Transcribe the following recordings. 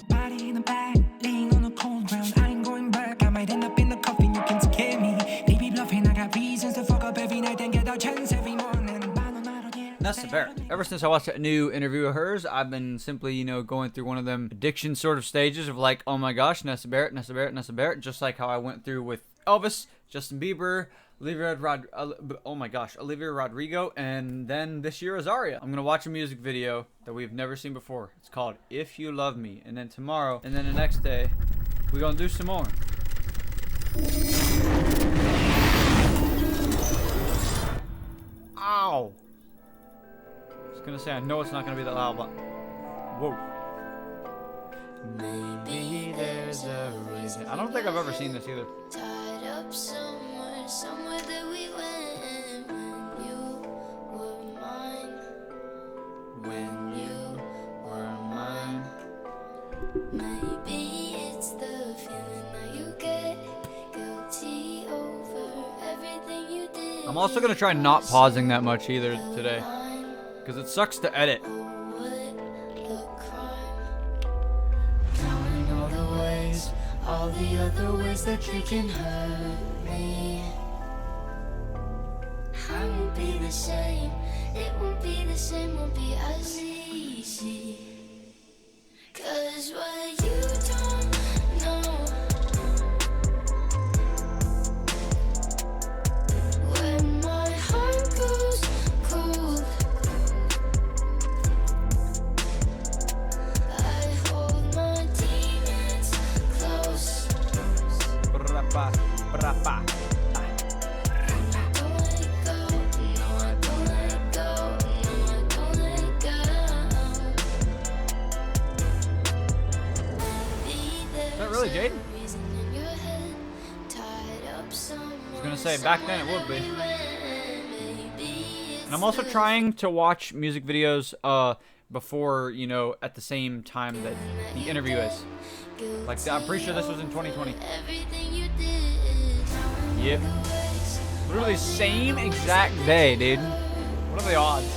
Body in the back, laying on the cold ground. I ain't going back. I might end up in the coffin. You can scare me. They be bluffing. I got reasons to fuck up every night and get a chance every morning. Nessa Barrett. Ever since I watched a new interview of hers, I've been simply, going through one of them addiction sort of stages of like, oh my gosh, Nessa Barrett, Nessa Barrett, Nessa Barrett, just like how I went through with Elvis, Justin Bieber, Olivia Rodrigo, and then this year Azaria. I'm gonna watch a music video that we've never seen before. It's called "If You Love Me," and then tomorrow, and then the next day, we're gonna do some more. Ow! I was gonna say, I know it's not gonna be that loud, but whoa. Maybe there's a reason. I don't think I've ever seen this either. Tied up somewhere that we went when you were mine. When you were mine. Maybe it's the feeling that you get guilty over everything you did. I'm also gonna try not pausing that much either today, because it sucks to edit. All the other ways that you can hurt me. I won't be the same. It won't be the same, won't be as easy. 'Cause what you don't know, when my heart goes cold, I hold my demons close. Brapa, brapa. Don't let go, no, I don't let go, no, I don't let go. Is that really Jaden? I was gonna say, back then it would be. And I'm also trying to watch music videos before, at the same time that the interview is. Like, I'm pretty sure this was in 2020. Yep. Literally same exact day, dude. What are the odds?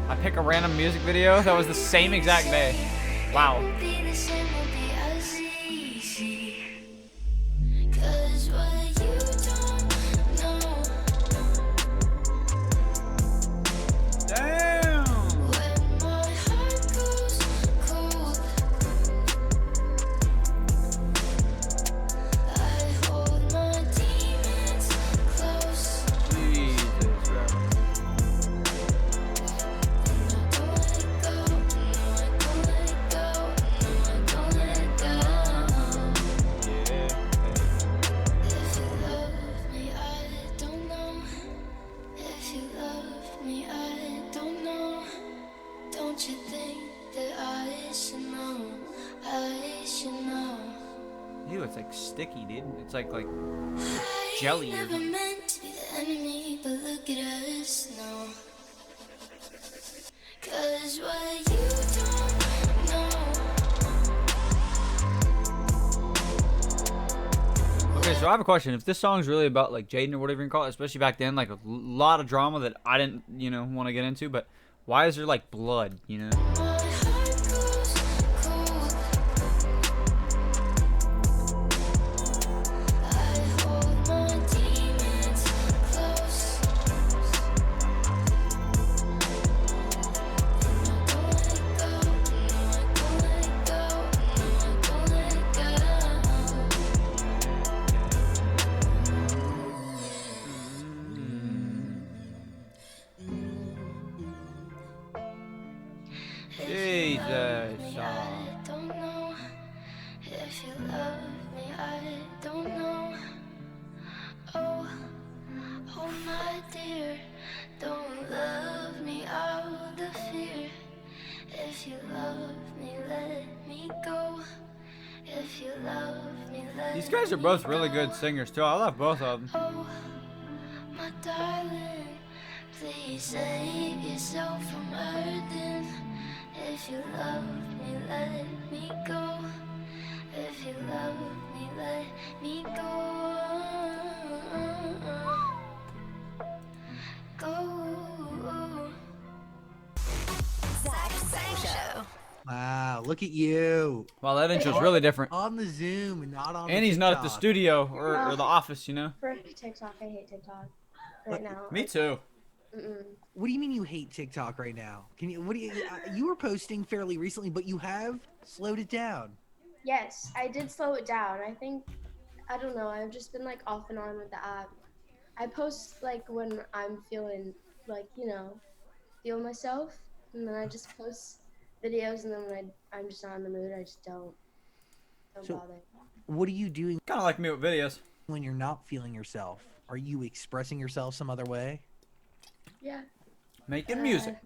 I pick a random music video that was the same exact day. Wow. Ew, it's like sticky, dude. It's like jelly. I never meant to be the enemy, but look at us now. 'Cause what you don't know. Okay, so I have a question. If this song's really about like Jaden or whatever you call it, especially back then, like a lot of drama that I didn't, want to get into, but why is there like blood, Jesus. I don't know if you love me. I don't know. Oh, my dear, don't love me out of fear. If you love me, let me go. If you love me, let These guys are both really good singers too. I love both of them. Oh, my darling, please save yourself from hurting. If you love me, let me go. If you love me, let me go. Go. Zach Sang Show. Wow, look at you. Wow, that intro's really different. On the Zoom and not on And the he's not at the TikTok. studio or the office, you know? For TikTok, I hate TikTok right now. Me too. What do you mean you hate TikTok right now? Can you? What do you were posting fairly recently, but you have slowed it down. Yes, I did slow it down. I don't know, I've just been like off and on with the app. I post like when I'm feeling like, feel myself, and then I just post videos, and then when I'm just not in the mood, I just don't So- bother. What are you doing Kind of like me with videos. when you're not feeling yourself? Are you expressing yourself some other way? Yeah. Making music.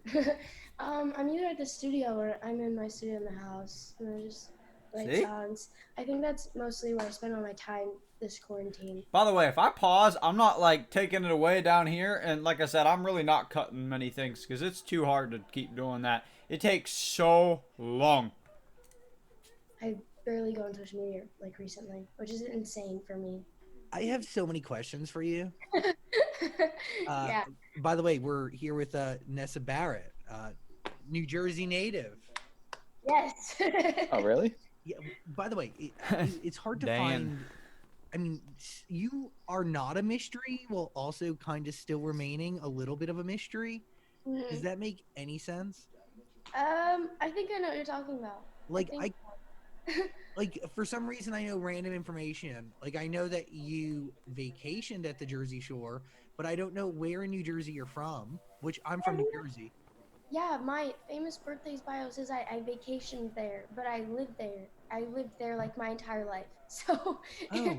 I'm either at the studio or I'm in my studio in the house, and I just write See? songs. I think that's mostly where I spend all my time this quarantine. By the way, if I pause, I'm not like taking it away down here. And like I said, I'm really not cutting many things because it's too hard to keep doing that. It takes so long. I barely go on social media like recently, which is insane for me. I have so many questions for you. Yeah. By the way, we're here with Nessa Barrett, New Jersey native. Yes. Oh, really? Yeah. By the way, it's hard to Dan. find. I mean, you are not a mystery, while also kind of still remaining a little bit of a mystery. Does that make any sense? I think I know what you're talking about. Like think- like for some reason I know random information. Like I know that you vacationed at the Jersey Shore, but I don't know where in New Jersey you're from. Which I'm from New Jersey. Yeah, my famous birthdays bio says I vacationed there, but I lived there. I lived there like my entire life. So. Oh,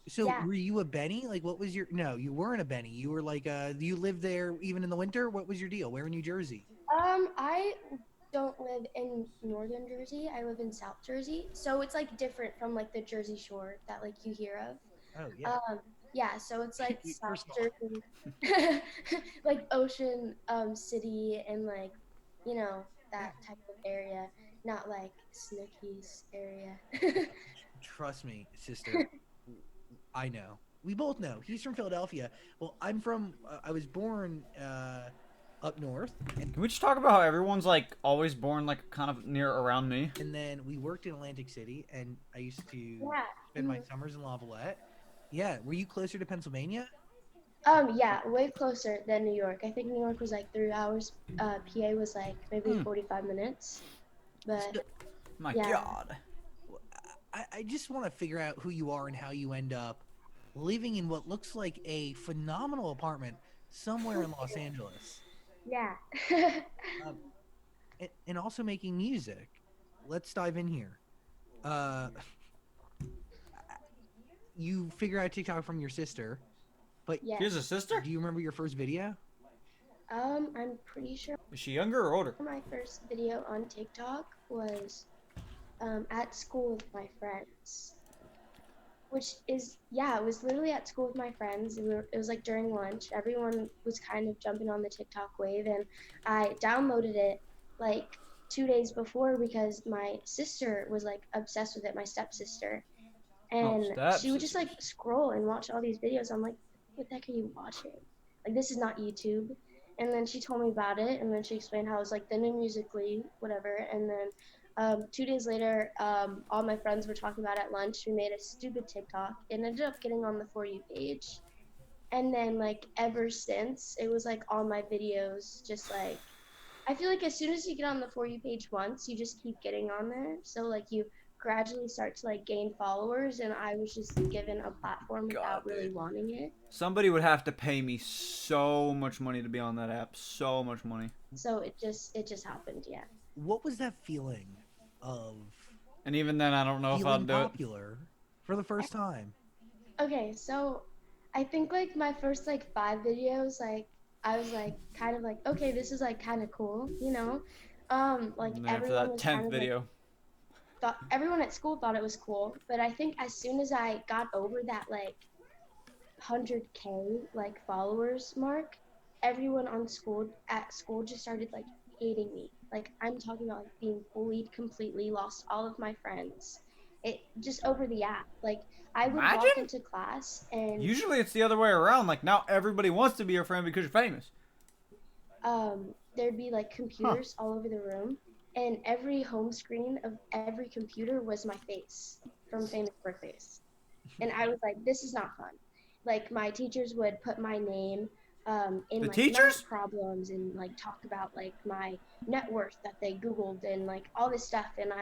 so Yeah. were you a Benny? Like, what was your? No, you weren't a Benny. You were like, you lived there even in the winter. What was your deal? Where in New Jersey? I don't live in northern Jersey. I live in South Jersey. So it's like different from like the Jersey Shore that like you hear of. Oh yeah. Yeah, so it's like South First of all- Jersey, like Ocean City, and like, that type of area, not like Snooki's area. Trust me, sister. I know. We both know. He's from Philadelphia. Well, I'm from. I was born up north, Can we just talk about how everyone's like always born like kind of near around me? and then we worked in Atlantic City, and I used to Yeah. spend my summers in Lavalette. Yeah. Were you closer to Pennsylvania? Yeah, way closer than New York. I think New York was like 3 hours. PA was like maybe 45 minutes. But My Yeah. God. I just want to figure out who you are and how you end up living in what looks like a phenomenal apartment somewhere in Los Angeles, yeah. and also making music. Let's dive in here. You figure out TikTok from your sister, but Yeah. She has a sister? do you remember your first video? I'm pretty sure Is she younger or older? my first video on TikTok was at school with my friends. Which is, yeah, it was literally at school with my friends. It was like during lunch. Everyone was kind of jumping on the TikTok wave, and I downloaded it like 2 days before because my sister was like obsessed with it, my stepsister. And she would just like scroll and watch all these videos. I'm like, what the heck are you watching? Like, this is not YouTube. And then she told me about it, and then she explained how it was like the new Musical.ly, whatever. And then 2 days later, all my friends were talking about it at lunch. We made a stupid TikTok. It ended up getting on the For You page. And then, like, ever since, it was, like, all my videos just, like, I feel like as soon as you get on the For You page once, you just keep getting on there. So, like, you gradually start to, like, gain followers, and I was just given a platform without really wanting it. Somebody would have to pay me so much money to be on that app. So much money. So it just happened, yeah. What was that feeling of And even then, I don't know if I'll feeling do it. popular for the first time? Okay, so I think like my first like 5 videos, like I was like kind of like, okay, this is like kind of cool, you know? Like And then after everyone that was kind 10th of video. thought everyone at school thought it was cool, but I think as soon as I got over that like 100K like followers mark, everyone at school just started like hating me. Like, I'm talking about like being bullied completely, lost all of my friends. It just over the app. Like, I would walk Imagine? into class and Usually it's the other way around. Like now everybody wants to be your friend because you're famous. there'd be like computers all over the room, and every home screen of every computer was my face from famous birthdays. And I was like, this is not fun. Like my teachers would put my name in The like math teachers? problems and like talk about like my net worth that they Googled and like all this stuff. And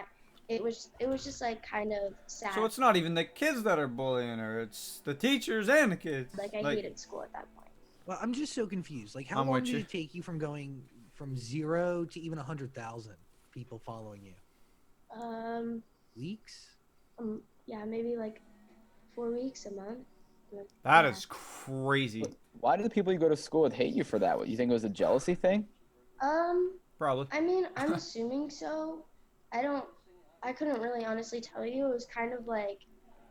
it was just like kind of So sad. it's not even the kids that are bullying her; it's the teachers and the kids. Like I hated school at that point. Well, I'm just so confused. Like, how I'm long with did you. it take you from going from 0 to even 100,000 people following you? Um, Weeks? yeah, maybe like 4 weeks, a month. That Yeah. is crazy. Why do the people you go to school with hate you for that? What, you think it was a jealousy thing? Probably. I mean, I'm assuming so. I couldn't really honestly tell you. It was kind of like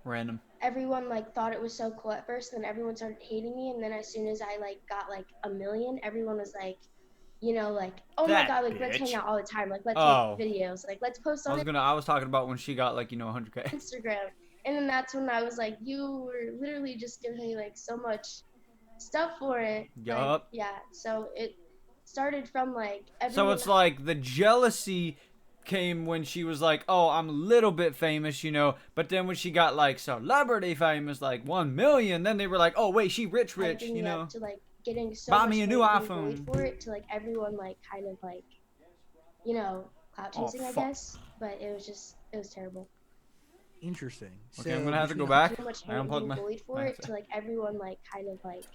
Random. everyone like thought it was so cool at first, then everyone started hating me, and then as soon as I like got like 1 million, everyone was like, like, oh my That god, like let's bitch. hang out all the time, like let's Oh. make videos, like let's post I on was talking about when she got like 100K. Instagram. And then that's when I was like, you were literally just giving me like so much stuff for it. Like, Yup. yeah. So it started from like So everyone. it's like the jealousy came when she was like, oh, I'm a little bit famous, but then when she got like celebrity famous, like 1 million, then they were like, oh wait, she rich, hyping me up to like getting so Buy much me a new hate and bullied iPhone. for it, to like everyone like kind of like clout Oh, chasing, I fuck. guess. But it was terrible. Interesting. Okay, So I'm gonna have to go between back. Too much I hate and unplugged being my. bullied for it, to like everyone like kind of like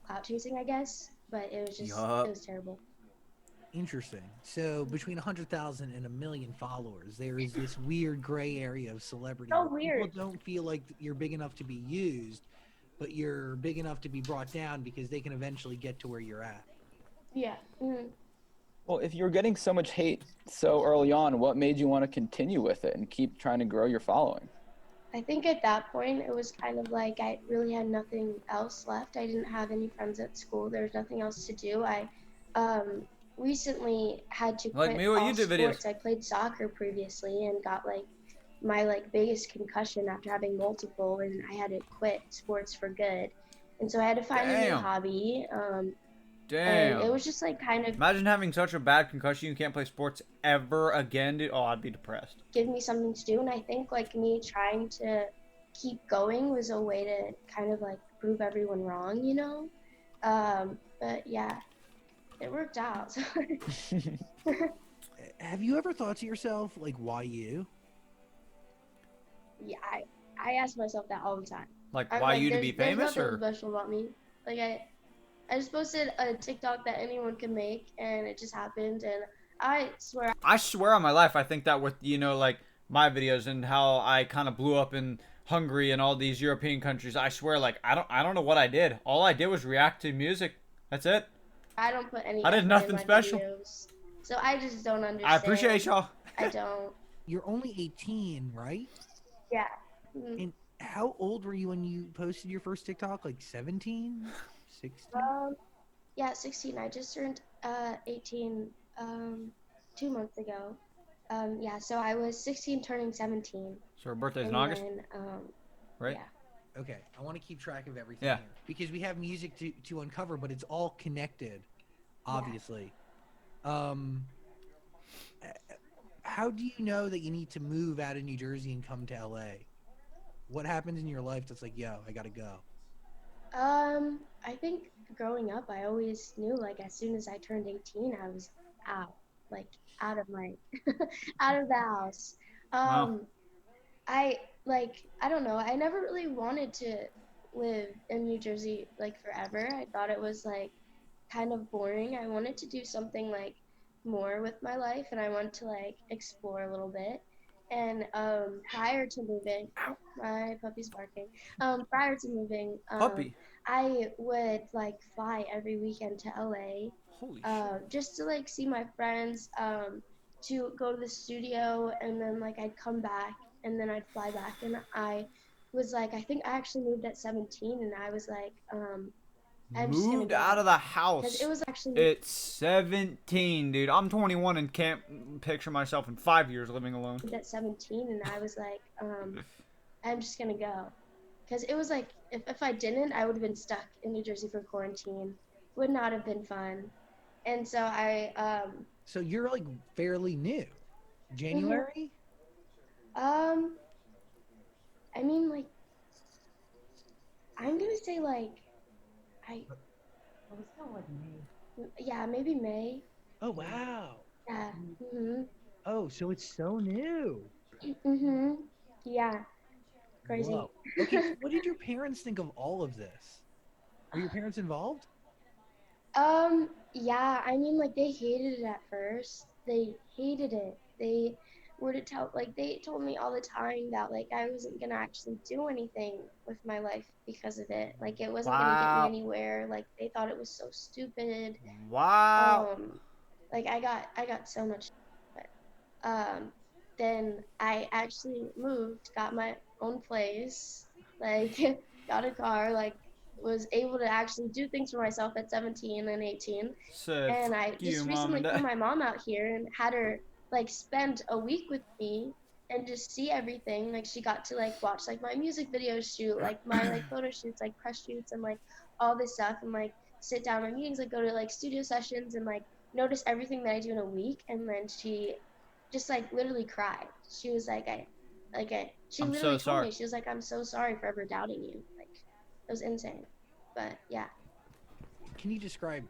clout chasing, I guess. But it was just Yup. it was terrible. Interesting. So between 100,000 and 1 million followers, there is this weird gray area of celebrity. So where weird. People don't feel like you're big enough to be used, but you're big enough to be brought down because they can eventually get to where you're at. Yeah. Well, if you were getting so much hate so early on, what made you want to continue with it and keep trying to grow your following? I think at that point it was kind of like I really had nothing else left. I didn't have any friends at school. There was nothing else to do. I recently had to Like quit me with all YouTube videos. sports. I played soccer previously and got like my like biggest concussion after having multiple, and I had to quit sports for good. And so I had to find a new Damn. hobby. And Damn. it was just like kind of Imagine having such a bad concussion you can't play sports ever again, dude. Oh, I'd be depressed. give me something to do. And I think like me trying to keep going was a way to kind of like prove everyone wrong. But yeah, it worked out. Have you ever thought to yourself, like, why you? Yeah, I ask myself that all the time. Like, I'm why like, you to be there's famous, nothing or special about me. Like I just posted a TikTok that anyone could make, and it just happened. And I swear, I swear on my life, I think that with like my videos and how I kind of blew up in Hungary and all these European countries, I swear, like I don't know what I did. All I did was react to music. That's it. I don't put any. I did effort nothing in my special. Videos, so I just don't understand. I appreciate y'all. I don't. You're only 18, right? Yeah. Mhm. And how old were you when you posted your first TikTok? Like 17? 16? Yeah, 16. I just turned 18 2 months ago. Yeah, so I was 16 turning 17. So her birthday's in And August, then, right? yeah. Okay, I want to keep track of everything Yeah. here. Because we have music to uncover, but it's all connected, obviously. How do you know that you need to move out of New Jersey and come to LA? What happens in your life that's like, yo, I gotta go? I think growing up, I always knew, like, as soon as I turned 18, I was out, like, out of my, out of the house. Wow. I don't know. I never really wanted to live in New Jersey, like, forever. I thought it was, like, kind of boring. I wanted to do something, like, more with my life, and I wanted to, like, explore a little bit. And prior to moving, my puppy's barking. Prior to moving, Puppy. I would like fly every weekend to LA, Holy shit. just to like see my friends, to go to the studio, and then like I'd come back, and then I'd fly back. And I was like, I think I actually moved at 17, and I was like, I'm just gonna Moved go. out of the 'Cause house. it was actually It's 17, dude. I'm 21 and can't picture myself in 5 years living alone. at 17, and I was like, I'm just gonna go, because it was like if I didn't, I would have been stuck in New Jersey for quarantine. Would not have been fun. And so So you're like fairly new. January? um I mean like I'm gonna say like I Oh, it's not like May. yeah, maybe May. Oh wow. Yeah. Mhm. Oh, so it's so new. Mhm. Yeah. Crazy. Whoa. Okay, what did your parents think of all of this? Are your parents involved? Yeah, I mean, like, they hated it at first. They hated it. They were to tell, like, they told me all the time that, like, I wasn't gonna actually do anything with my life because of it. Like, it wasn't gonna get me Wow. anywhere. Like, they thought it was so stupid. Wow. Like, I got so much. Um, then I actually moved, got my own place, like got a car, like was able to actually do things for myself at 17 and 18. Said, And fuck I you, just mom recently and flew dad. my mom out here and had her like spend a week with me and just see everything. Like she got to like watch like my music videos shoot, like my like photo shoots, like press shoots and like all this stuff and like sit down in meetings, like go to like studio sessions and like notice everything that I do in a week. And then she just like literally cried. She was like, she I'm literally so told sorry. me, she was like, I'm so sorry for ever doubting you. Like, it was insane. But yeah. Can you describe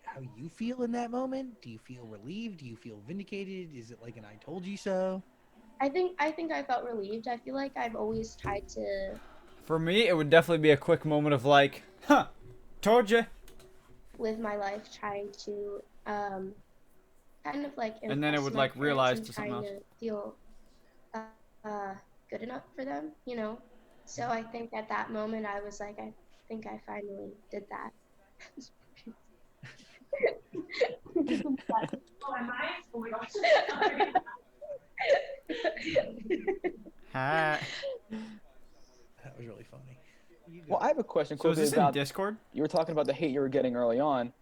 how you feel in that moment? Do you feel relieved? Do you feel vindicated? Is it like an I told you so? I think I felt relieved. I feel like I've always tried to For me, it would definitely be a quick moment of like, huh, told you. live my life trying to kind of like And then it impress would my like parents realize and to something trying else. to feel uh, good enough for them, you know? So I think at that moment I was like, I think I finally did that. Oh, am I? Oh my gosh. Sorry. Ha. That was really funny. You Well, go. I have a question So is quickly this in about, Discord? you were talking about the hate you were getting early on.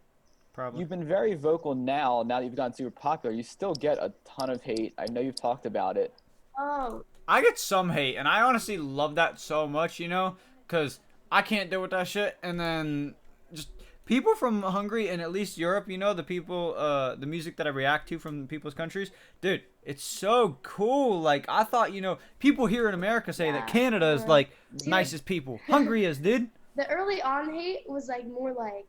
Probably. You've been very vocal now that you've gotten super popular. You still get a ton of hate. I know you've talked about it. Oh, I get some hate, and I honestly love that so much, you know, because I can't deal with that shit. And then just people from Hungary and at least Europe, you know, the people, the music that I react to from people's countries, dude, it's so cool. Like, I thought, you know, people here in America say that yeah. Canada is like See, like, nicest people. Hungary is, dude. the early on hate was like more like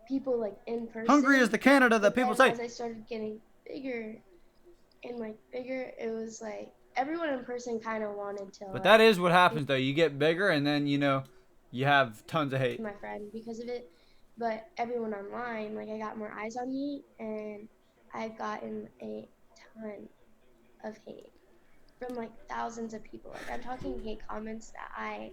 people like in Hungary is person. the Canada that But people then say. as I started getting bigger and like bigger, it was like everyone in person kind of wanted to But like that is what be happens, though. You get bigger, and then, you know, you have tons of hate. my friend because of it. But everyone online, like I got more eyes on me, and I've gotten a ton of hate from like thousands of people. Like I'm talking hate comments that I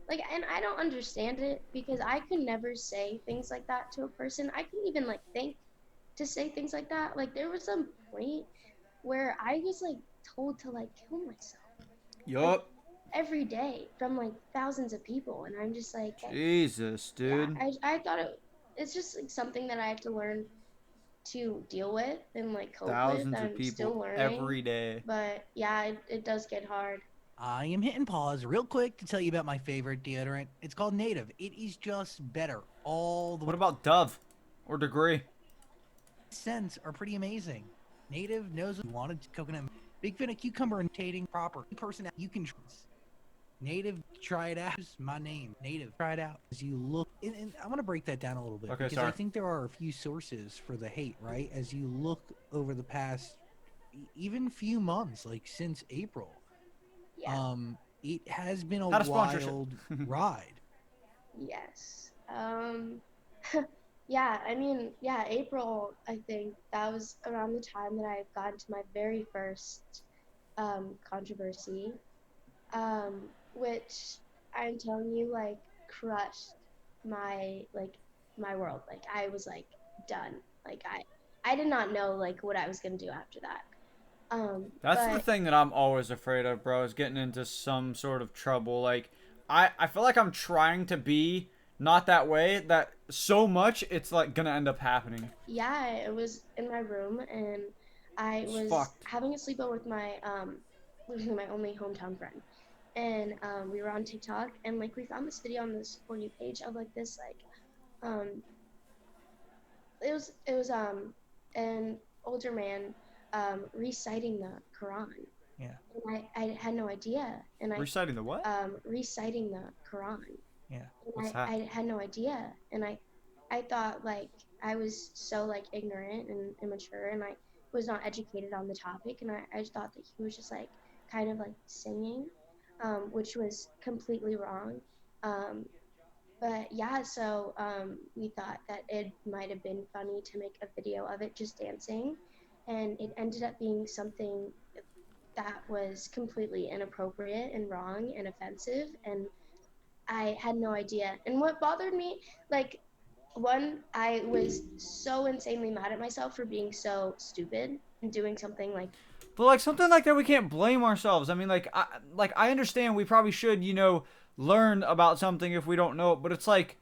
like, and I don't understand it because I could never say things like that to a person. I couldn't even like think to say things like that. Like there was some point where I was like told to like kill myself like Yup. every day from like thousands of people, and I'm just like, Jesus, yeah, dude. I thought it's just like something that I have to learn to deal with and like cope with. Thousands of I'm people still learning, every day. but yeah, it does get hard. I am hitting pause real quick to tell you about my favorite deodorant. It's called Native. It is just better all the way. What about Dove or Degree? Scents are pretty amazing. Native knows what you wanted. Coconut. Big fan of cucumber and tating proper. Person you can trust. Native, try it out. It's my name. Native, try it out. As you look, and I want to break that down a little bit Okay, because sorry. I think there are a few sources for the hate, right? As you look over the past, even few months, like since April, Yeah. it has been a Not a sponsorship. wild ride. Yes. Yeah, I mean, yeah, April, I think that was around the time that I got into my very first controversy, which I'm telling you, like, crushed my world. Like, I was like done. Like, I did not know like what I was gonna do after that. That's the But thing that I'm always afraid of, bro, is getting into some sort of trouble. Like, I feel like I'm trying to be not that way, that so much it's like gonna end up happening. yeah, it was in my room, and I It's was fucked. having a sleepover with my only hometown friend, and we were on TikTok, and like we found this video on this For You page of like this like um it was an older man reciting the Quran. Yeah. And I had no idea. And I Reciting the what? reciting the Quran. Yeah. And What's that? I had no idea. And I thought like I was so like ignorant and immature, and I was not educated on the topic, and I just thought that he was just like kind of like singing, which was completely wrong. Um, but yeah, so we thought that it might have been funny to make a video of it just dancing, and it ended up being something that was completely inappropriate and wrong and offensive, and I had no idea. And what bothered me, like, one, I was so insanely mad at myself for being so stupid and doing something like, But like something like that, we can't blame ourselves. I mean, I understand we probably should, learn about something if we don't know it. But it's like,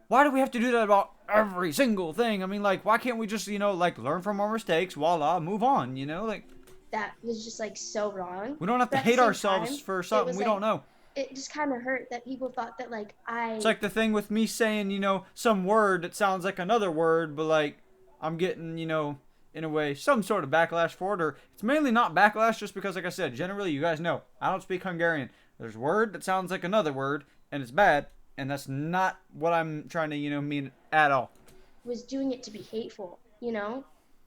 why do we have to do that about every single thing? I mean, like, why can't we just, learn from our mistakes, voila, move on? Like, that was just like so wrong. we don't have to But at the hate same ourselves time, for it something was we like, don't know. it just kind of hurt that people thought that like It's like the thing with me saying, some word that sounds like another word, but like I'm getting, in a way, some sort of backlash for it. Or it's mainly not backlash just because, like I said, generally, you guys know, I don't speak Hungarian. There's a word that sounds like another word, and it's bad, and that's not what I'm trying to, mean at all. was doing it to be hateful,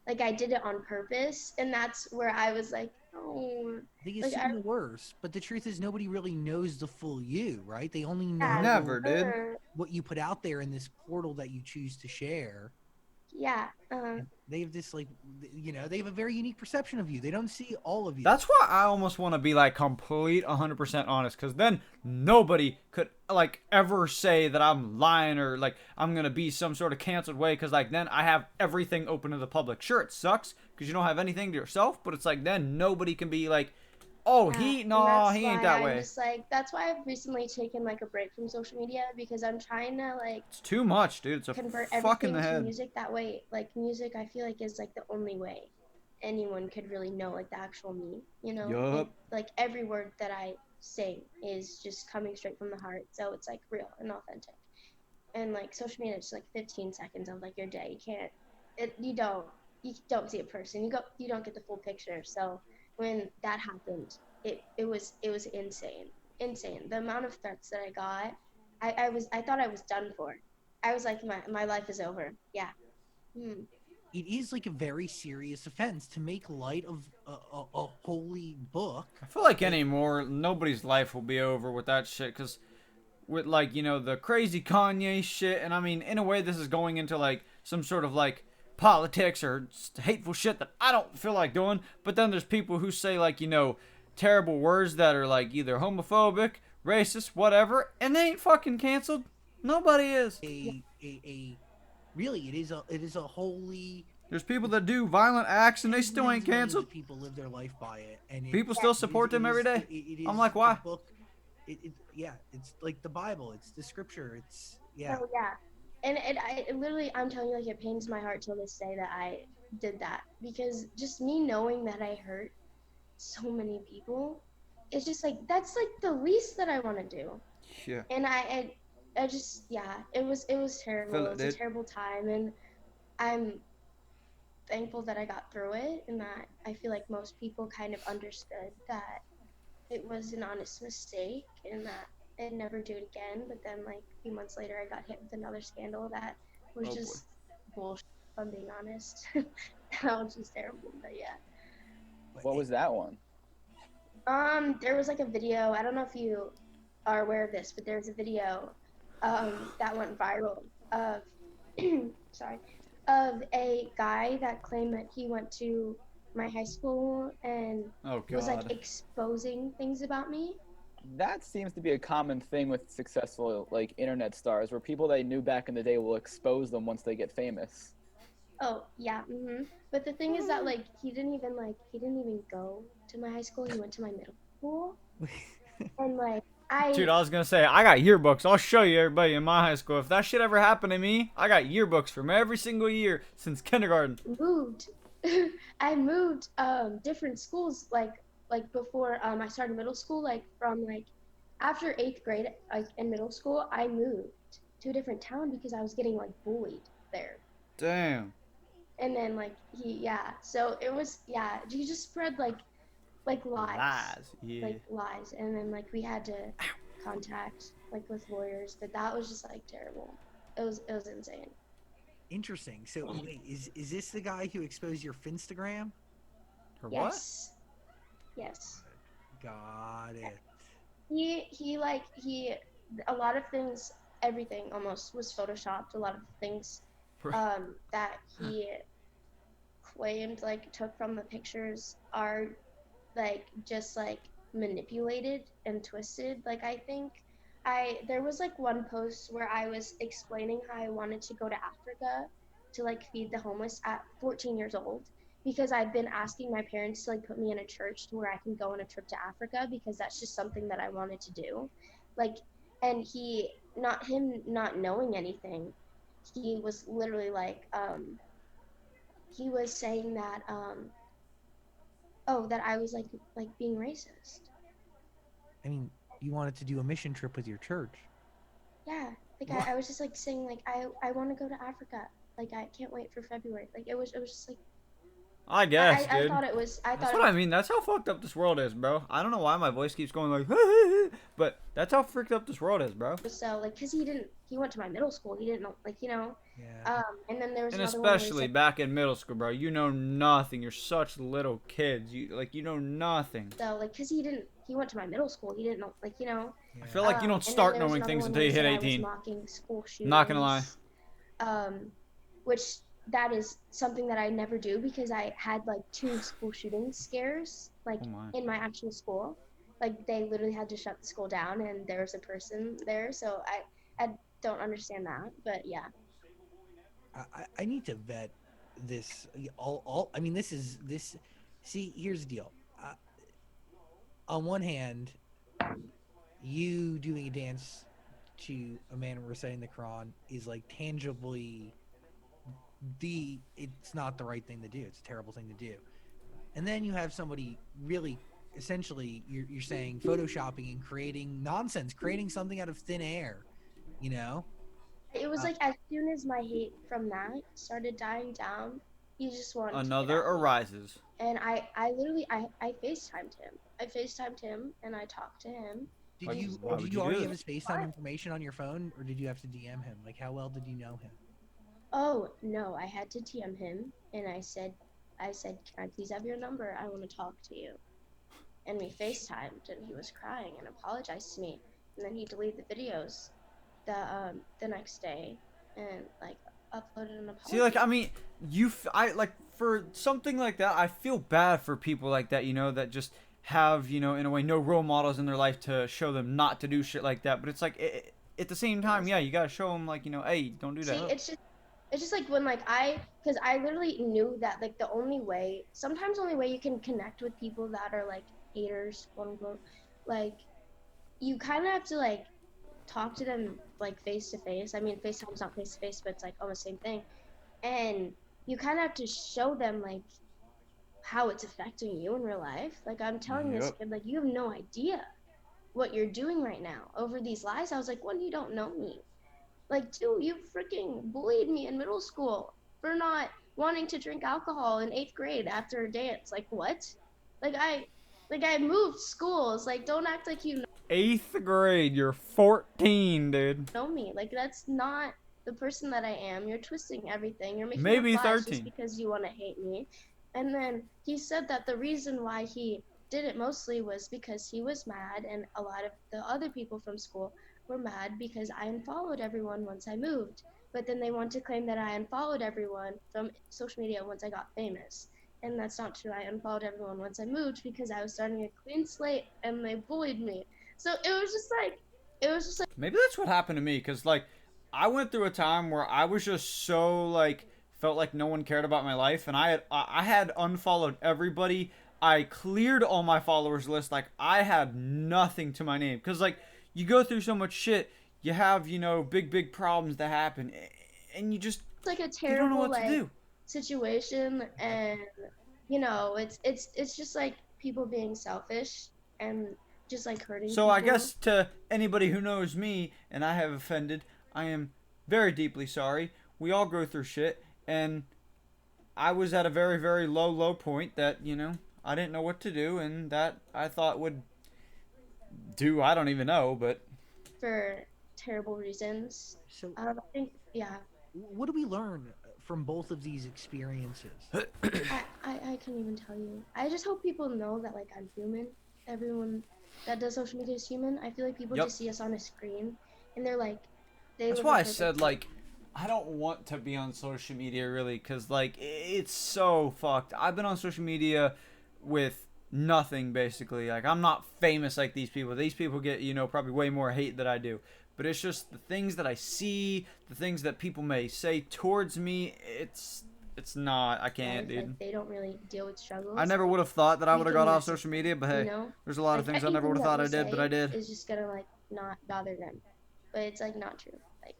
Like I did it on purpose, and that's where I was like, oh. They Like, assume the worst, but the truth is nobody really knows the full you, right? They only know Never did. what you put out there in this portal that you choose to share. Yeah. They have this they have a very unique perception of you. They don't see all of you. That's why I almost want to be like complete 100% honest, because then nobody could like ever say that I'm lying or like I'm gonna be some sort of canceled way, because like then I have everything open to the public. Sure, it sucks because you don't have anything to yourself, but it's like then nobody can be like, oh, Yeah, he and no, that's he ain't why that I'm way. just like, that's why I've recently taken like a break from social media, because I'm trying to like It's too much, dude. It's a convert fuck in everything the to head. music. That way, like music, I feel like is like the only way anyone could really know like the actual me. Yup. Like every word that I sing is just coming straight from the heart, so it's like real and authentic. And like social media is just like 15 seconds of like your day. You don't see a person. You don't get the full picture. So when that happened, it was insane. The amount of threats that I got, I thought I was done for. I was like, my life is over. Yeah. It is like a very serious offense to make light of a holy book. I feel like anymore, nobody's life will be over with that shit, because with like, the crazy Kanye shit, and I mean, in a way, this is going into like some sort of like politics or hateful shit that I don't feel like doing, but then there's people who say like, terrible words that are like either homophobic, racist, whatever, and they ain't fucking canceled. Nobody is. Really, it is a holy. There's people that do violent acts and they tens still and ain't tens of millions canceled. of people live their life by it, and People still support them every day. I'm like, why? Book, yeah, it's like the Bible. It's the scripture. It's Oh yeah. And literally, I'm telling you, like, it pains my heart till this day that I did that, because just me knowing that I hurt so many people, it's just like that's like the least that I want to do. Yeah. And I just, yeah, it was terrible. Feel It it, was a dude. terrible time, and I'm thankful that I got through it, and that I feel like most people kind of understood that it was an honest mistake and that I'd never do it again. But then, like, a few months later, I got hit with another scandal that was Oh, just bullshit, if I'm being honest. That was just terrible, but yeah. What was that one? There was like a video, I don't know if you are aware of this, but there's a video that went viral of sorry, of a guy that claimed that he went to my high school and Oh was like god. exposing things about me. That seems to be a common thing with successful like internet stars, where people they knew back in the day will expose them once they get famous. Oh yeah, But the thing is that like he didn't even go to my high school. He went to my middle school, and like Dude, I was gonna say, I got yearbooks. I'll show you everybody in my high school. If that shit ever happened to me, I got yearbooks from every single year since kindergarten. moved. I moved different schools like before I started middle school, like from like after 8th grade, like in middle school I moved to a different town because I was getting like bullied there. Damn. And then like so it was he just spread like Lies. Yeah. lies, and then like we had to contact like with lawyers, but that was just like terrible. It was insane. Interesting. So wait, is this the guy who exposed your Finstagram? Her what? Yes. Yes. Got it. He a lot of things, everything almost was photoshopped. A lot of things that he claimed like took from the pictures are like just like manipulated and twisted. Like I think there was like one post where I was explaining how I wanted to go to Africa to like feed the homeless at 14 years old, because I've been asking my parents to like put me in a church to where I can go on a trip to Africa, because that's just something that I wanted to do. Like, and him not knowing anything, he was literally like he was saying that that I was like being racist. I mean, you wanted to do a mission trip with your church. Yeah, like I was just like saying like I want to go to Africa. Like I can't wait for February. Like it was just like I guess, I dude. thought it was. That's what I mean. That's how fucked up this world is, bro. I don't know why my voice keeps going like, but that's how freaked up this world is, bro. So like, cause he went to my middle school. He didn't know, like, you know. Yeah. And then there was And another one where he especially said, back in middle school, bro. You know nothing. You're such little kids. You know nothing. so like, cause he went to my middle school. He didn't know, like, you know. Yeah. I feel like you don't And then start there was knowing another things one until where you he hit said I was 18. mocking school shootings. Not gonna lie. Which that is something that I never do, because I had like 2 school shooting scares like Oh my. in my actual school. Like they literally had to shut the school down, and there was a person there. So I don't understand that, but yeah. I need to vet this. All I mean, this. See, here's the deal. On one hand, you doing a dance to a man reciting the Quran is like tangibly it's not the right thing to do. It's a terrible thing to do. And then you have somebody really, essentially, you're saying photoshopping and creating nonsense, creating something out of thin air, you know? It was like as soon as my hate from that started dying down, he just wanted Another to get at me. arises. And I literally I FaceTimed him. I FaceTimed him and I talked to him. Did Why you would did you you already do have this? his FaceTime information on your phone, or did you have to DM him? Like, how well did you know him? Oh no, I had to TM him, and I said, can I please have your number? I want to talk to you. And we FaceTimed, and he was crying and apologized to me. And then he deleted the videos the next day, and like uploaded an apology. See, like, I mean, I like, for something like that, I feel bad for people like that, you know, that just have, you know, in a way, no role models in their life to show them not to do shit like that. But it's like, at the same time, yeah, you gotta show them, like, you know, hey, don't do that. See, it's just like when like because I literally knew that like the only way you can connect with people that are like haters, quote unquote, like you kind of have to like talk to them like face to face. I mean, FaceTime's not face to face, but it's like almost the same thing. And you kind of have to show them like how it's affecting you in real life. Like I'm telling this Yep. kid, like you have no idea what you're doing right now over these lies. I was like, one, you don't know me. Like, 2, you freaking bullied me in middle school for not wanting to drink alcohol in 8th grade after a dance. Like, what? Like I moved schools. Like, don't act like you 8th grade, you're 14, dude. know me. Like, that's not the person that I am. You're twisting everything. You're making Maybe up lies 13. just because you want to hate me. And then he said that the reason why he did it mostly was because he was mad, and a lot of the other people from school were mad because I unfollowed everyone once I moved. But then they want to claim that I unfollowed everyone from social media once I got famous. And that's not true. I unfollowed everyone once I moved because I was starting a clean slate and they bullied me. So it was just like Maybe that's what happened to me, because, like, I went through a time where I was just so, like, felt like no one cared about my life, and I had unfollowed everybody. I cleared all my followers list. Like, I had nothing to my name, because, like, you go through so much shit, you have, you know, big problems that happen, and you just, like a you don't know terrible what to like do. situation, and you know it's just like people being selfish and just like hurting So people. I guess to anybody who knows me and I have offended, I am very deeply sorry. We all go through shit, and I was at a very, very low point that, I didn't know what to do, and that I thought would do, I don't even know, but For terrible reasons. So, I think, yeah. what do we learn from both of these experiences? I can't even tell you. I just hope people know that like I'm human. Everyone that does social media is human. I feel like people Yep. just see us on a screen and they're like, they that's live why a I perfect said, life. like, I don't want to be on social media, really, because, like, it's so fucked. I've been on social media with nothing, basically. Like, I'm not famous like these people. These people get, probably way more hate than I do. But it's just the things that I see, the things that people may say towards me, it's not. I can't, Guys, dude. like, they don't really deal with struggles. I never would have thought that I You would have can got off message social media, but hey, you know? there's a lot of Like, things I never would have thought I anything that did, we but I say did. is just gonna like not bother them. But it's like not true. Like,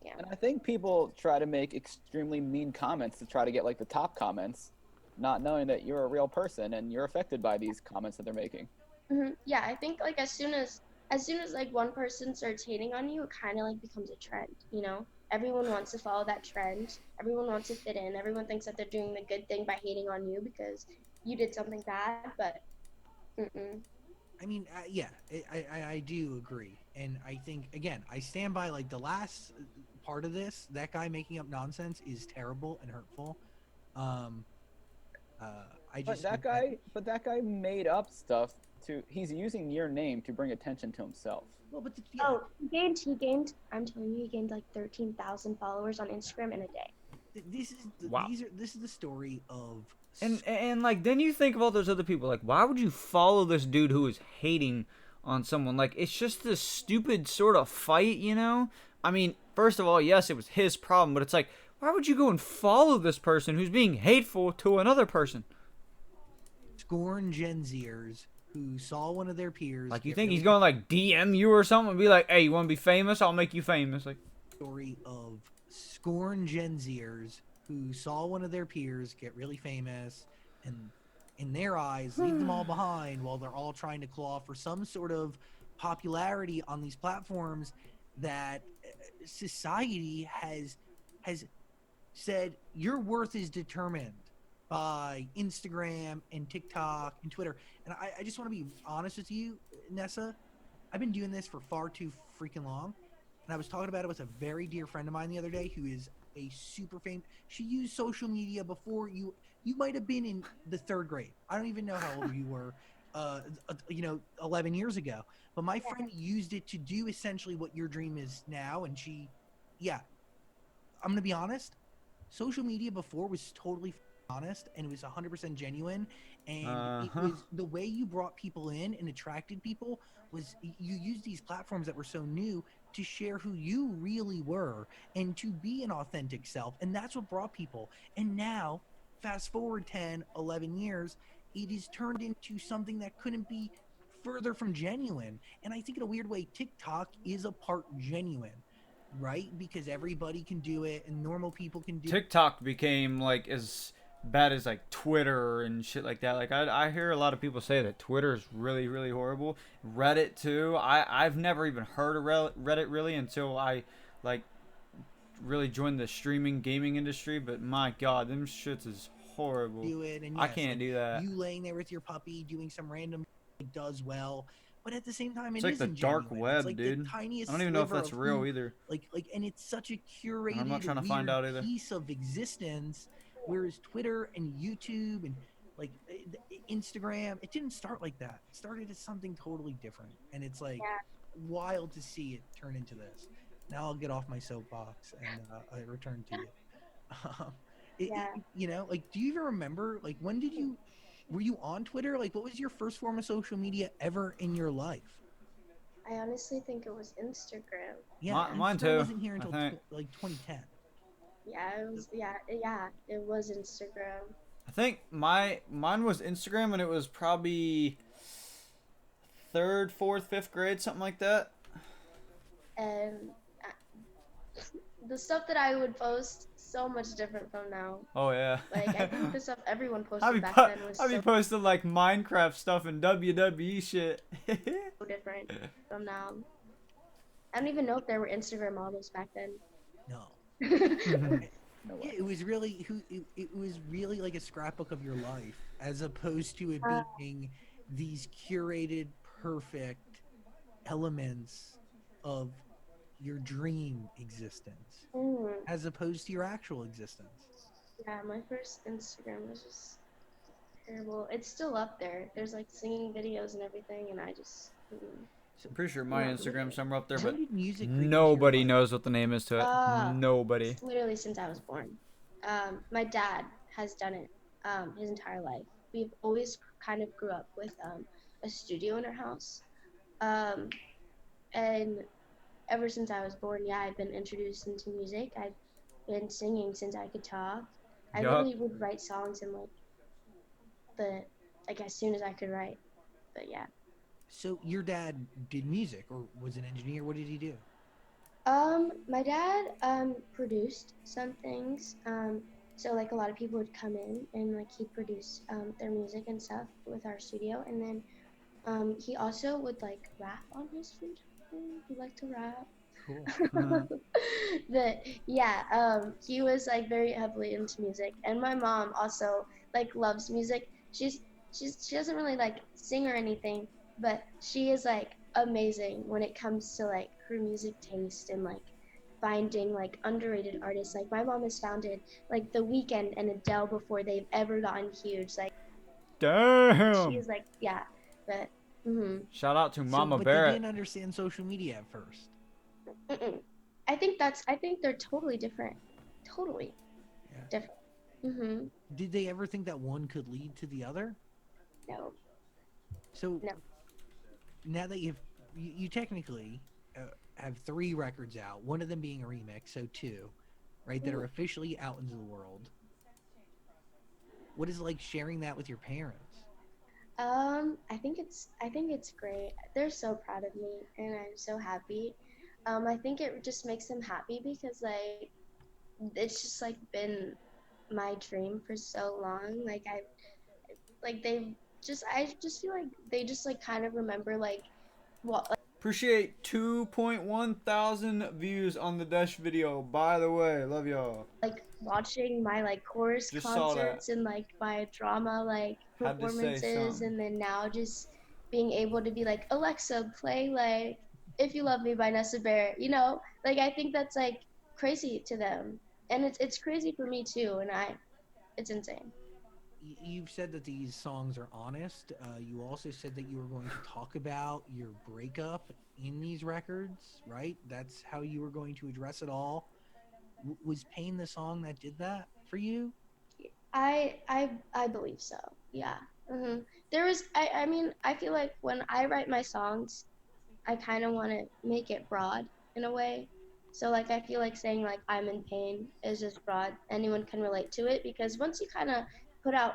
yeah. And I think people try to make extremely mean comments to try to get like the top comments, not knowing that you're a real person and you're affected by these comments that they're making. Yeah, I think like as soon as like one person starts hating on you, it kind of like becomes a trend, you know? Everyone wants to follow that trend. Everyone wants to fit in. Everyone thinks that they're doing the good thing by hating on you because you did something bad, but I mean, yeah, I do agree, and I think again, I stand by like the last part of this. That guy making up nonsense is terrible and hurtful. Um, I But just that guy made up stuff to. He's using your name to bring attention to himself. well, but yeah, oh, he gained, I'm telling you, he gained like 13,000 followers on Instagram in a day. this is Wow. this is the story of And like, then you think of all those other people. Like, why would you follow this dude who is hating on someone? Like, it's just this stupid sort of fight, I mean, first of all, yes, it was his problem, but it's like, why would you go and follow this person who's being hateful to another person? scorn Gen Zers who saw one of their peers. Like, you get think really he's going to, like, DM you or something and be like, hey, you want to be famous? I'll make you famous. Like, story of scorn Gen Zers who saw one of their peers get really famous and in their eyes leave them all behind while they're all trying to claw for some sort of popularity on these platforms that society has said your worth is determined by Instagram and TikTok and Twitter. And I just want to be honest with you, Nessa. I've been doing this for far too freaking long. And I was talking about it with a very dear friend of mine the other day who is a super famous. She used social media before you might have been in the 3rd grade. I don't even know how old you were, 11 years ago. But my friend used it to do essentially what your dream is now. And I'm going to be honest. Social media before was totally honest and it was 100% genuine. And it was the way you brought people in and attracted people was you used these platforms that were so new to share who you really were and to be an authentic self. And that's what brought people. And now, fast forward 10, 11 years, it is turned into something that couldn't be further from genuine. And I think in a weird way, TikTok is a part genuine, right? Because everybody can do it and normal people can do it. TikTok became, like, as bad as, like, Twitter and shit like that. Like, I hear a lot of people say that Twitter is really, really horrible. Reddit, too. I've never even heard of Reddit, really, until I, like, really joined the streaming gaming industry. But, my God, them shits is horrible. Do it, and I yes, can't like, do that. You laying there with your puppy doing some random does well, but at the same time, It's like the isn't dark genuine. web, It's like dude. the tiniest I don't even know if sliver that's of real who- either. Like, and it's such a curated, I'm not trying to weird find out either. piece of existence. Whereas Twitter and YouTube and like Instagram, it didn't start like that. It started as something totally different, and it's like wild to see it turn into this. Now I'll get off my soapbox and I return to you. Like, do you even remember? Like, were you on Twitter? Like, what was your first form of social media ever in your life? I honestly think it was Instagram. Yeah, Mine Instagram too, wasn't here I until think. like 2010. Yeah, it was. Yeah, it was Instagram. I think mine was Instagram, and it was probably 3rd, 4th, 5th grade, something like that. And the stuff that I would post so much different from now. Oh yeah. Like I think the stuff everyone I'll posted be back then was I'll be so posting like Minecraft stuff and WWE shit. different from now. I don't even know if there were Instagram models back then. No. No Yeah, way. it was really it was really like a scrapbook of your life, as opposed to it Uh, being these curated, perfect elements of your dream existence, mm, as opposed to your actual existence. yeah, my first Instagram was just terrible. It's still up there. There's like singing videos and everything, and I just So, I'm pretty sure I'm my not really Instagram's good. somewhere up there, how but did music creep into your nobody life? knows what the name is to it. Nobody. Literally since I was born. My dad has done it his entire life. We've always kind of grew up with a studio in our house. Um, and ever since I was born, yeah, I've been introduced into music. I've been singing since I could talk. I Yup. literally would write songs in the like as soon as I could write. But yeah. So your dad did music or was an engineer? What did he do? My dad produced some things. So like a lot of people would come in and like he'd produce their music and stuff with our studio, and then he also would like rap on his free time. He liked to rap. Cool. But yeah, he was like very heavily into music, and my mom also like loves music. She doesn't really like sing or anything, but she is like amazing when it comes to like her music taste and like finding like underrated artists. Like my mom has founded like The Weeknd and Adele before they've ever gotten huge. Like she Damn. is like yeah, but mm-hmm. Shout out to So, Mama but they Barrett. didn't understand social media at first. Mm-mm. I think they're totally different. Totally Yeah. different. Mhm. Did they ever think that one could lead to the other? No. So No. now that you technically have three records out, one of them being a remix, so two, right, that are Mm. officially out into the world. What is it like sharing that with your parents? I think it's great. They're so proud of me and I'm so happy. I think it just makes them happy because like it's just like been my dream for so long. Like I like they've just I just feel like they just like kind of remember like what Appreciate 2.1 thousand views on the Dash video. By the way, love y'all. like watching my like chorus Just saw that. concerts and like my drama like Had to say performances, something. and then now just being able to be like, Alexa, play like If You Love Me by Nessa Barrett, you know, like I think that's like crazy to them, and it's crazy for me too, and I it's insane. You've said that these songs are honest. You also said that you were going to talk about your breakup in these records, right? That's how you were going to address it all. Was Pain the song that did that for you? I believe so. Yeah. There was I mean I feel like when I write my songs I kind of want to make it broad in a way. So like I feel like saying like I'm in pain is just broad. Anyone can relate to it because once you kind of put out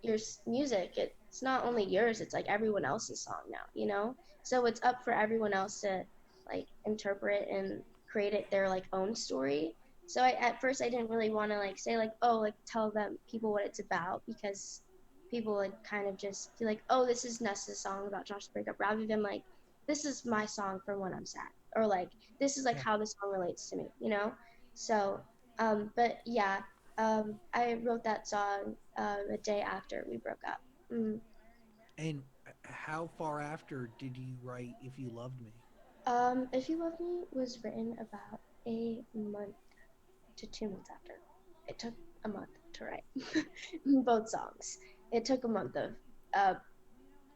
your music, it's not only yours, it's like everyone else's song now, you know? So it's up for everyone else to like interpret and create it their like own story. So at first I didn't really want to like say like oh like tell them people what it's about because people would kind of just feel like oh this is Nessa's song about Josh's breakup rather than like this is my song for when I'm sad, or like this is like Yeah. how the song relates to me, you know. So, but yeah, I wrote that song a day after we broke up. Mm. And how far after did you write If You Loved Me? If You Love Me was written about a month to 2 months after. It took a month to write both songs. It took a month of uh,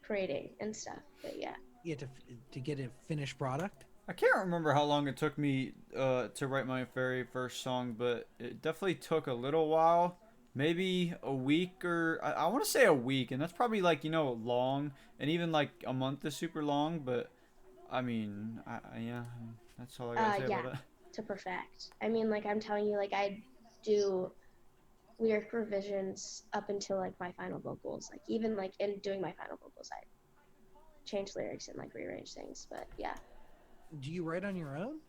creating and stuff, but yeah. Yeah, to get a finished product? I can't remember how long it took me to write my very first song, but it definitely took a little while. Maybe a week or I want to say a week, and that's probably like long, and even like a month is super long. But I mean, yeah, that's all I gotta say Yeah, about it. to perfect. I mean, like I'm telling you, like I do lyric revisions up until like my final vocals. Like even like in doing my final vocals, I change lyrics and like rearrange things. But yeah. Do you write on your own?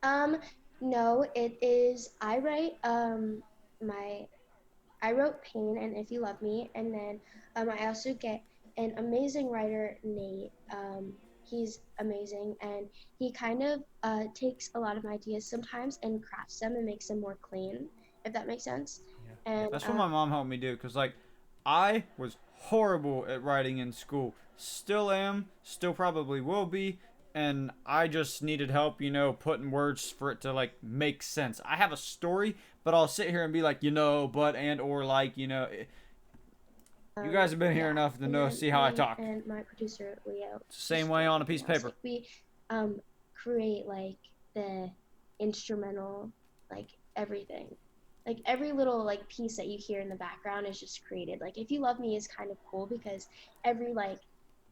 Um, no, it is I write my I wrote Pain and If You Love Me, and then I also get an amazing writer, Nate. He's amazing, and he kind of takes a lot of my ideas sometimes and crafts them and makes them more clean. if that makes sense. And That's what my mom helped me do, because, like, I was horrible at writing in school. Still am, still probably will be, and I just needed help, putting words for it to, like, make sense. I have a story, but I'll sit here and be like, but, and, or, like, you guys have been here enough to know, see how I talk. And my producer, Leo. It's the same way on a piece of paper. Like, we create, like, the instrumental, like, everything. Like, every little, like, piece that you hear in the background is just created. Like, If You Love Me is kind of cool because every, like,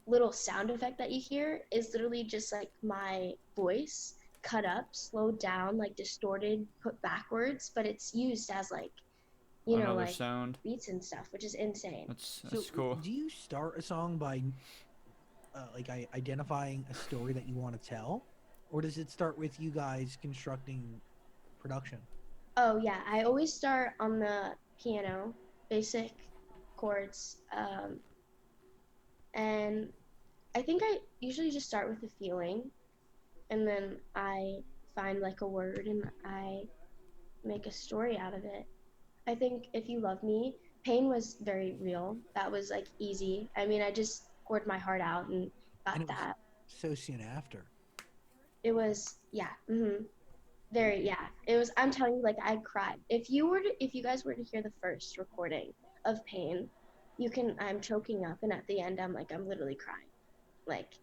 little sound effect that you hear is literally just, like, my voice cut up, slowed down, like, distorted, put backwards, but it's used as, like, Another like, sound. beats and stuff, which is insane. That's So, cool. do you start a song by identifying a story that you want to tell, or does it start with you guys constructing production? Oh yeah, I always start on the piano, basic chords, and I think I usually just start with a feeling, and then I find like a word and I make a story out of it. I think If You Love Me, pain was very real. That was like easy. I mean, I just poured my heart out and got And it was that. so soon after. It was, yeah, very, yeah. It was, I'm telling you, like, I cried. If you guys were to hear the first recording of Pain, I'm choking up, and at the end, I'm literally crying. Like,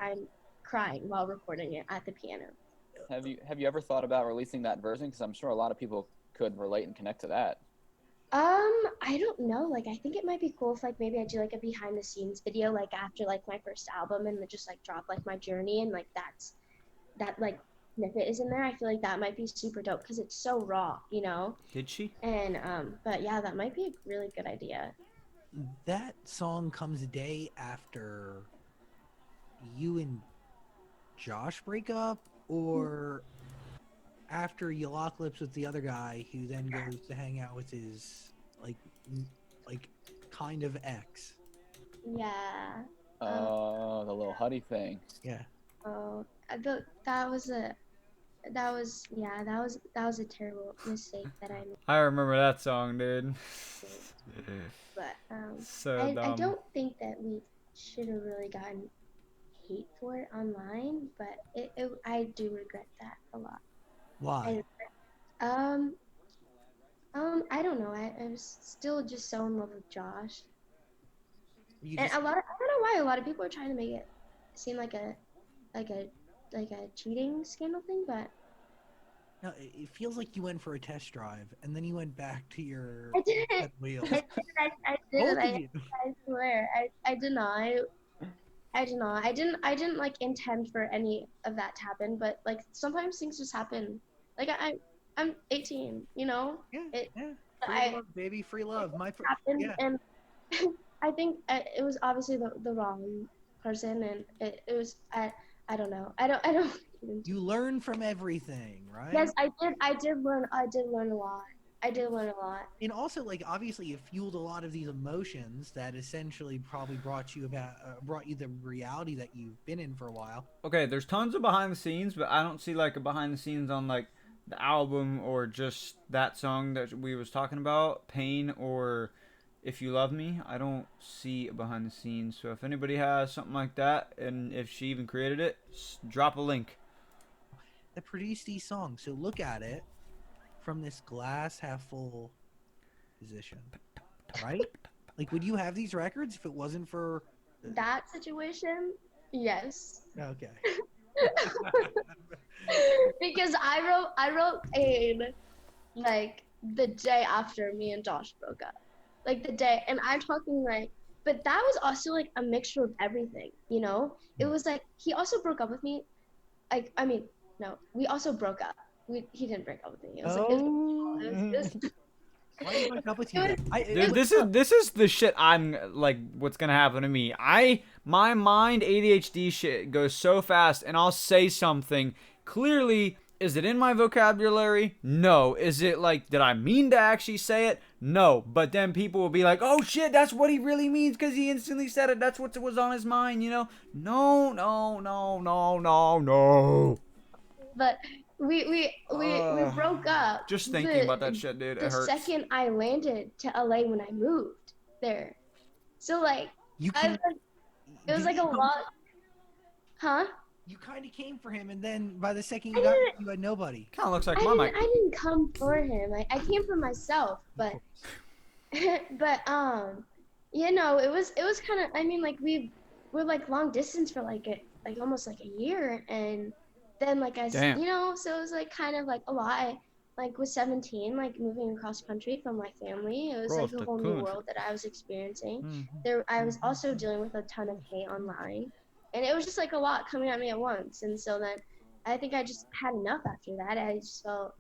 I'm crying while recording it at the piano. Have you ever thought about releasing that version? Because I'm sure a lot of people could relate and connect to that. I don't know. Like, I think it might be cool if, like, maybe I do, like, a behind-the-scenes video, like, after, like, my first album, and then just, like, drop, like, my journey, and, like, that, like, snippet is in there. I feel like that might be super dope because it's so raw, Did she? And but yeah, that might be a really good idea. That song comes a day after you and Josh break up, or after you lock lips with the other guy who then goes to hang out with his like kind of ex. Yeah. Oh, the little Huddy thing. Yeah. Oh, that was a terrible mistake that I made. I remember that song, dude. But So I dumb. don't think that we should have really gotten hate for it online, but I do regret that a lot. Why? I don't know. I was still just so in love with Josh. You And just, I don't know why a lot of people are trying to make it seem like a cheating scandal thing, but no, it feels like you went for a test drive and then you went back to your I didn't. set wheels. I Both didn't. of you. I swear. I did not. I did not. I didn't like intend for any of that to happen, but like sometimes things just happen. Like I'm 18, Yeah, It yeah. Free I love, baby, free love. happened, Yeah. and I think it was obviously the wrong person, and it was I don't know. I don't. You learn from everything, right? Yes, I did. I did learn a lot. I did learn a lot. And also, like, obviously, it fueled a lot of these emotions that essentially probably brought you the reality that you've been in for a while. Okay, there's tons of behind the scenes, but I don't see like a behind the scenes on like the album or just that song that we was talking about, Pain or If You Love Me. I don't see a behind the scenes. So if anybody has something like that, and if she even created it, drop a link. That produced these songs. So look at it from this glass half full position, right? Like, would you have these records if it wasn't for? That situation, yes. Okay. Because I wrote Pain like the day after me and Josh broke up. Like the day, and I'm talking like, but that was also like a mixture of everything, It was like he also broke up with me. Like, I mean, no, we also broke up. He didn't break up with me. It was like it was Why did I break up with you? It then? Dude, this is the shit I'm like what's gonna happen to me. My mind ADHD shit goes so fast, and I'll say something clearly. Is it in my vocabulary? No. Is it like, did I mean to actually say it? No. But then people will be like, oh shit, that's what he really means because he instantly said it. That's what was on his mind, No. but We broke up. Just thinking about that shit, dude, it The hurts. second I landed to LA when I moved there. So like You I came. it was did like you a come- lot. Huh? You kind of came for him, and then by the second I you got there, didn't you had nobody. Kind of looks like I my didn't mic. I didn't come for him. I came for myself, Of but course. but you know, it was kind of, I mean, like we're like long distance for like almost like a year, and then like Damn. you know, so it was like kind of like a lot. I like was 17, like moving across country from my family. It was like Across a the whole new country. world that I was experiencing. Mhm. I was also dealing with a ton of hate online, and it was just like a lot coming at me at once. And so then I think I just had enough after that. I just felt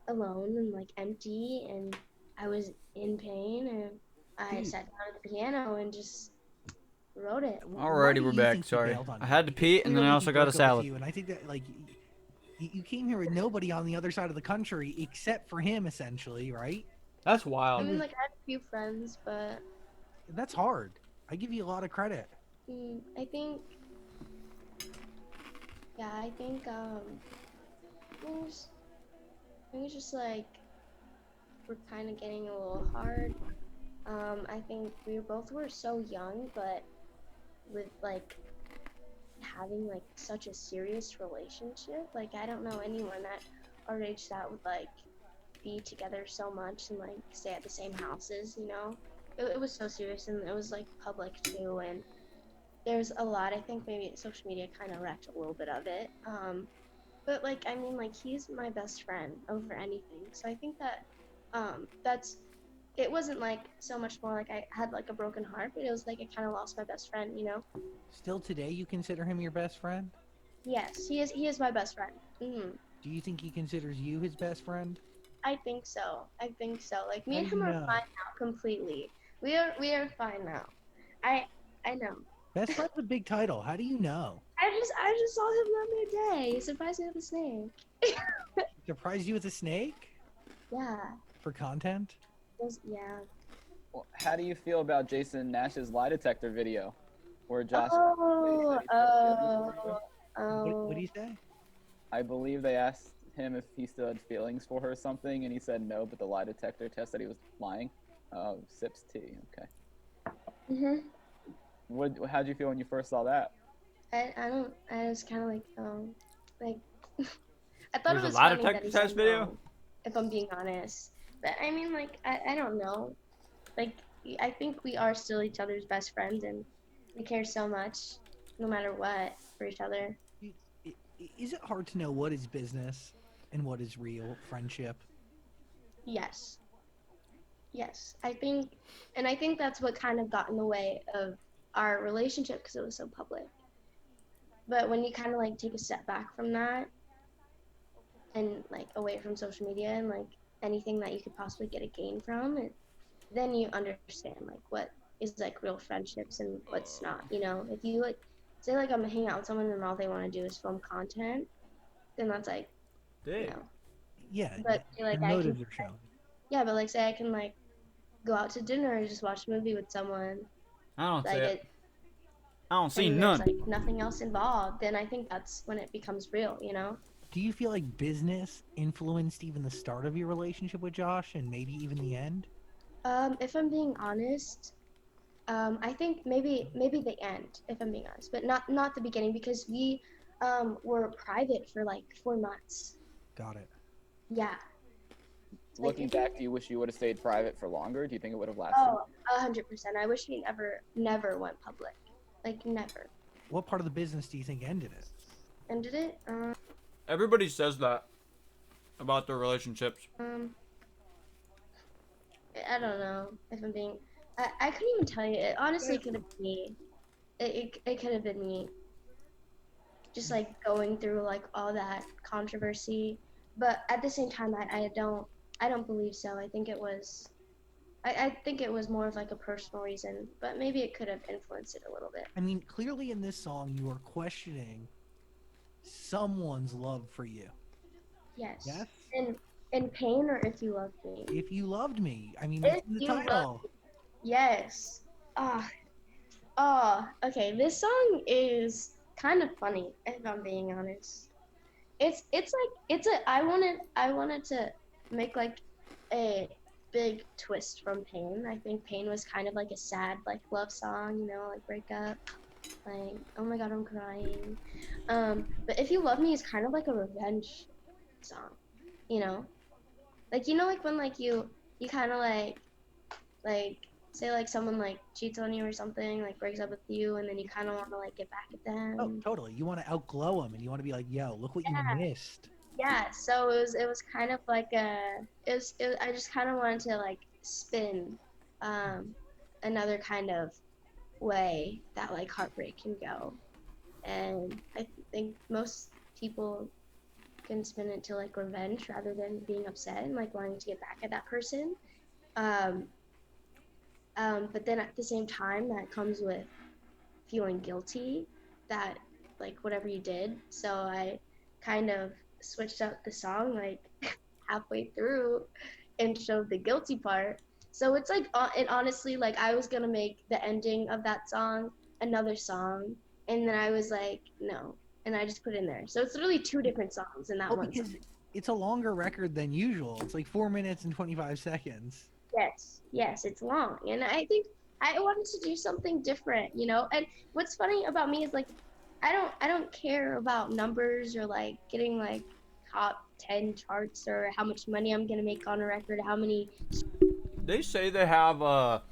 alone and like empty, and I was in pain, and I Dude. sat down at the piano and just wrote it. Why Alrighty, do we're you back. think he Sorry. bailed on I you? had to Because pee, and then I clearly also he got a broke up with salad. you, and I think that like you came here with nobody on the other side of the country except for him, essentially, right? That's I wild. mean, like I had a few friends, but That's hard. I give you a lot of credit. I think, yeah, I think things just like were kind of getting a little hard. I think we both were so young, but with like having like such a serious relationship, like I don't know anyone at our age that would like be together so much and like stay at the same houses, you know. It was so serious, and it was like public too, and there's a lot. I think maybe social media kind of wrecked a little bit of it. But like I mean, like he's my best friend over anything, so I think that that's it wasn't like so much more like I had like a broken heart, but it was like I kind of lost my best friend, you know. Still today, you consider him your best friend? Yes, he is my best friend. Do you think he considers you his best friend? I think so. I think so. Like me How and do you him are know? fine now completely. We are fine now. I know. Best friend's a big title. How do you know? I just saw him the other day. He surprised me with a snake. Surprised you with a snake? Yeah. For content? Yeah. Well, how do you feel about Jason Nash's lie detector video, where Josh? Oh, What do you say? I believe they asked him if he still had feelings for her or something, and he said no, but the lie detector test that he was lying. Sips tea. Okay. Mhm. How'd you feel when you first saw that? I was kind of like I thought There's it a was lie funny that detector he test said video? no, if I'm being honest. But I mean, like I don't know. Like I think we are still each other's best friends, and we care so much, no matter what, for each other. Is it hard to know what is business and what is real friendship? Yes. Yes, I think that's what kind of got in the way of our relationship because it was so public. But when you kind of like take a step back from that and like away from social media and like anything that you could possibly get a gain from, then you understand like what is like real friendships and what's not. You know, if you like say like I'm hanging out with someone and all they want to do is film content, then that's like, you Dude. know. Yeah, But like your I motives can, are shown. yeah, but like say I can like go out to dinner and just watch a movie with someone. I don't see Like it. I don't see and there's none. like nothing else involved, then I think that's when it becomes real, you know? Do you feel like business influenced even the start of your relationship with Josh and maybe even the end? If I'm being honest, I think maybe the end, if I'm being honest, but not the beginning because we were private for like 4 months. Got it. Yeah. Like, Looking back, do you wish you would have stayed private for longer? Do you think it would have lasted? oh, 100%. I wish we never went public. Like never. What part of the business do you think ended it? Ended it? Everybody says that about their relationships. I don't know if I'm being. I couldn't even tell you. It honestly could have been me. It could have been me. Just like going through like all that controversy, but at the same time, I don't believe so. I think it was. I think it was more of like a personal reason, but maybe it could have influenced it a little bit. I mean, clearly in this song, you are questioning someone's love for you. Yes. Yes? In pain, or if you loved me. If you loved me, I mean, If it's in the you title. Yes. Okay. This song is kind of funny, if I'm being honest. It's like I wanted to make like a big twist from Pain. I think Pain was kind of like a sad like love song, you know, like breakup, like oh my god I'm crying. But If You Love Me is kind of like a revenge song, you know, like you know like when like you kind of like say like someone like cheats on you or something, like breaks up with you, and then you kind of want to like get back at Oh, them. totally. You want to outglow them, and you want to be like, "Yo, look what you Yeah. missed." Yeah, so it was kind of like I just kind of wanted to like spin um another kind of way that like heartbreak can go. And I think most people can spin it to like revenge rather than being upset and like wanting to get back at that person. Um but then at the same time that comes with feeling guilty that like whatever you did. So I kind of switched up the song like halfway through and showed the guilty part. So it's like it honestly like I was gonna make the ending of that song another song, and then I was like no, and I just put it in there. So it's literally two different songs in that Well, one song. because it's a longer record than usual. It's like 4 minutes and 25 seconds. Yes, yes, it's long, and I think I wanted to do something different, you know. And what's funny about me is like I don't care about numbers or like getting like top 10 charts or how much money I'm gonna make on a record, how many. They say they have a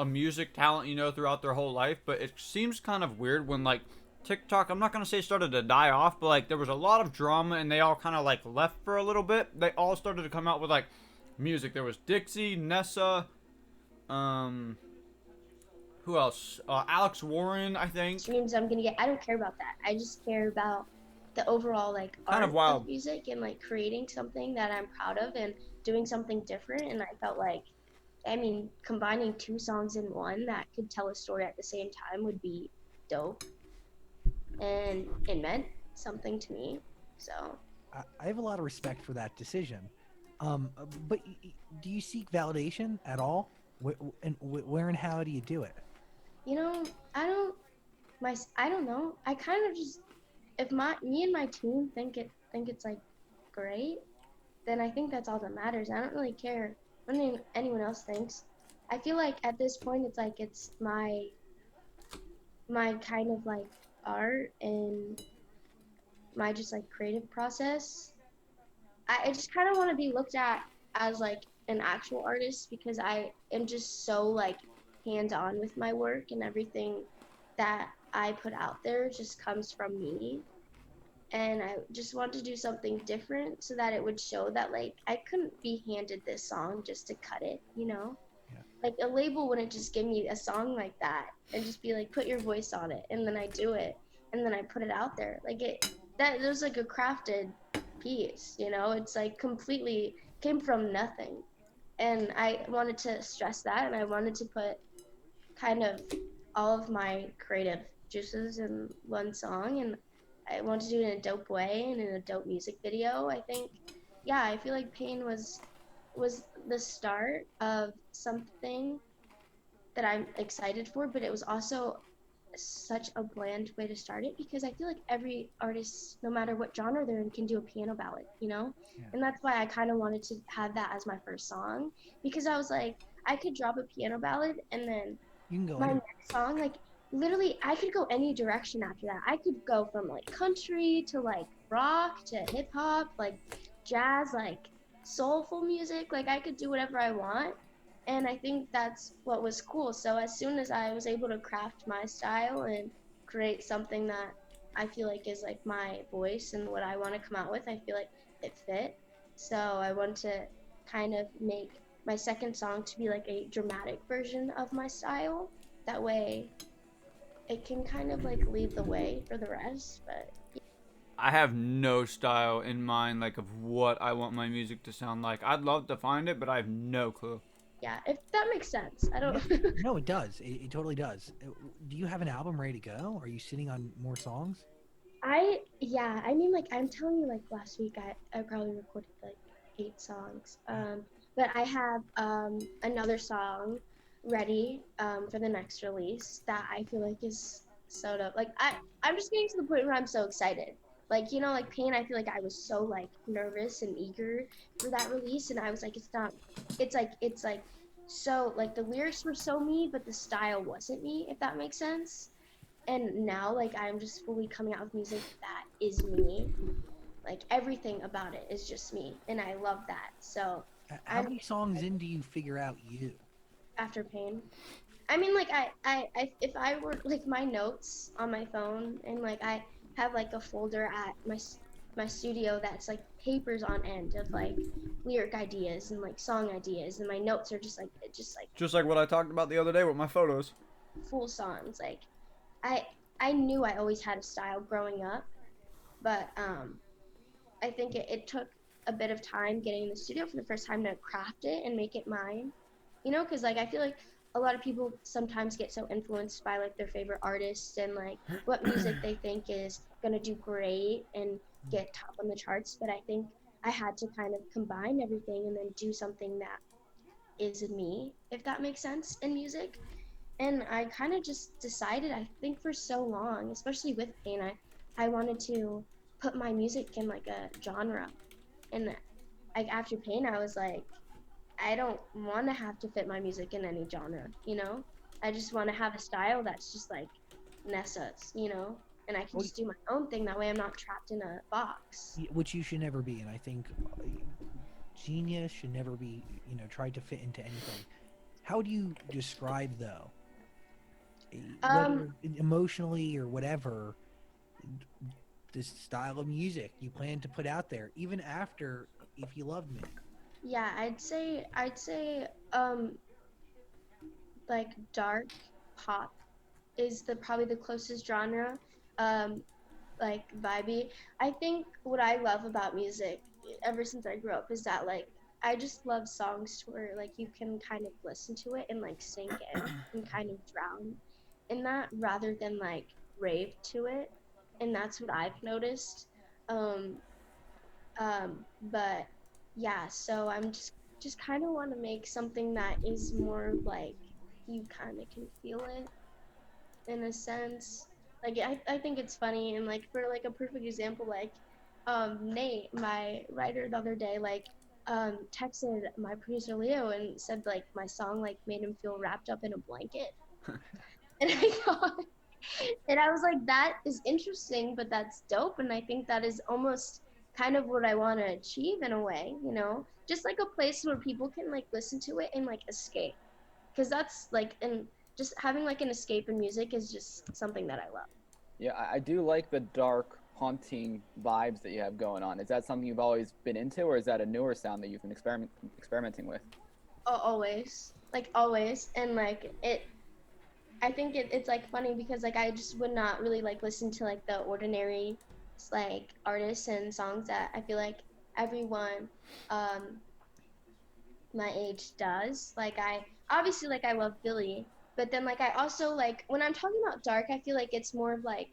music talent, you know, throughout their whole life, but it seems kind of weird when like TikTok, I'm not gonna say started to die off, but like there was a lot of drama and they all kind of like left for a little bit. They all started to come out with like music. There was Dixie, Nessa, um, who else? Alex Warren, I think. Streams I'm gonna get. I don't care about that. I just care about the overall like Kind of art of wild. music and like creating something that I'm proud of and doing something different. And I felt like, I mean, combining two songs in one that could tell a story at the same time would be dope, and it meant something to me. So, I have a lot of respect for that decision. But do you seek validation at all? Where and how do you do it? you know, I don't I don't know. I kind of just if my me and my team think it's like great, then I think that's all that matters. I don't really care what anyone else thinks. I feel like at this point it's like it's my kind of like art and my just like creative process. I just kind of want to be looked at as like an actual artist because I am just so like hands on with my work, and everything that I put out there just comes from me. And I just want to do something different so that it would show that like I couldn't be handed this song just to cut it, you know? Yeah. Like a label wouldn't just give me a song like that and just be like put your voice on it, and then I do it and then I put it out there. Like it was like a crafted piece, you know? It's like completely came from nothing. And I wanted to stress that, and I wanted to put kind of all of my creative juices in one song, and I want to do it in a dope way and in a dope music video. I think, yeah, I feel like Pain was the start of something that I'm excited for, but it was also such a bland way to start it because I feel like every artist, no matter what genre they're in, can do a piano ballad, you know? Yeah. And that's why I kind of wanted to have that as my first song because I was like, I could drop a piano ballad and then You can go my anywhere. next song, like literally, I could go any direction after that. I could go from like country to like rock to hip hop, like jazz, like soulful music. Like I could do whatever I want. And I think that's what was cool. So as soon as I was able to craft my style and create something that I feel like is like my voice and what I want to come out with, I feel like it fit. So I want to kind of make my second song to be like a dramatic version of my style. That way it can kind of like lead the way for the rest. But I have no style in mind, like of what I want my music to sound like. I'd love to find it, but I have no clue. yeah, if that makes sense. I Yeah. don't. No, it does. It totally does. Do you have an album ready to go? Are you sitting on more songs? Yeah, I mean like I'm telling you like last week I probably recorded like 8 songs. But I have another song ready for the next release that I feel like is so dope. Like I'm just getting to the point where I'm so excited. Like, you know, like Pain, I feel like I was so like nervous and eager for that release, and I was like, it's like so like the lyrics were so me, but the style wasn't me, if that makes sense. And now like I'm just fully coming out with music that is me. Like everything about it is just me, and I love that. So How I'm many songs in do you figure out you? after Pain. I mean, like if I were like my notes on my phone, and like I have like a folder at my studio that's like papers on end of like lyric ideas and like song ideas, and my notes are just like Just like what I talked about the other day with my photos. full songs. Like I I knew I always had a style growing up, but I think it took a bit of time getting in the studio for the first time to craft it and make it mine. You know, because like I feel like a lot of people sometimes get so influenced by like their favorite artists and like what music they think is gonna do great and get top on the charts. But I think I had to kind of combine everything and then do something that is me, if that makes sense, in music. And I kind of just decided, I think for so long, especially with Pain, I wanted to put my music in like a genre. And like after Pain, I was like, I don't want to have to fit my music in any genre, you know? I just want to have a style that's just like Nessa's, you know? And I can Well, just do my own thing. That way I'm not trapped in a box. which you should never be, and I think genius should never be, tried to fit into anything. How do you describe though, Um, whether emotionally or whatever, this style of music you plan to put out there, even after If You Loved Me? yeah, I'd say, like dark pop is the probably the closest genre. Um, like vibey. I think what I love about music ever since I grew up is that like I just love songs to where like you can kind of listen to it and like sink in and kind of drown in that rather than like rave to it. And that's what I've noticed. Um, but yeah, so I'm just kind of want to make something that is more like you kind of can feel it in a sense. Like I think it's funny, and like for like a perfect example, like Nate, my writer the other day, like texted my producer Leo and said like my song like made him feel wrapped up in a blanket. And I thought and I was like, that is interesting, but that's dope, and I think that is almost kind of what I want to achieve in a way, you know? Just like a place where people can like listen to it and like escape, because that's like and just having like an escape in music is just something that I love. Yeah, I do like the dark, haunting vibes that you have going on. Is that something you've always been into, or is that a newer sound that you've been experimenting with? Always, like always, and like it. I think it's like funny because like I just would not really like listen to like the ordinary like artists and songs that I feel like everyone um my age does. Like I obviously like I love Billy, but then like I also like when I'm talking about dark, I feel like it's more of like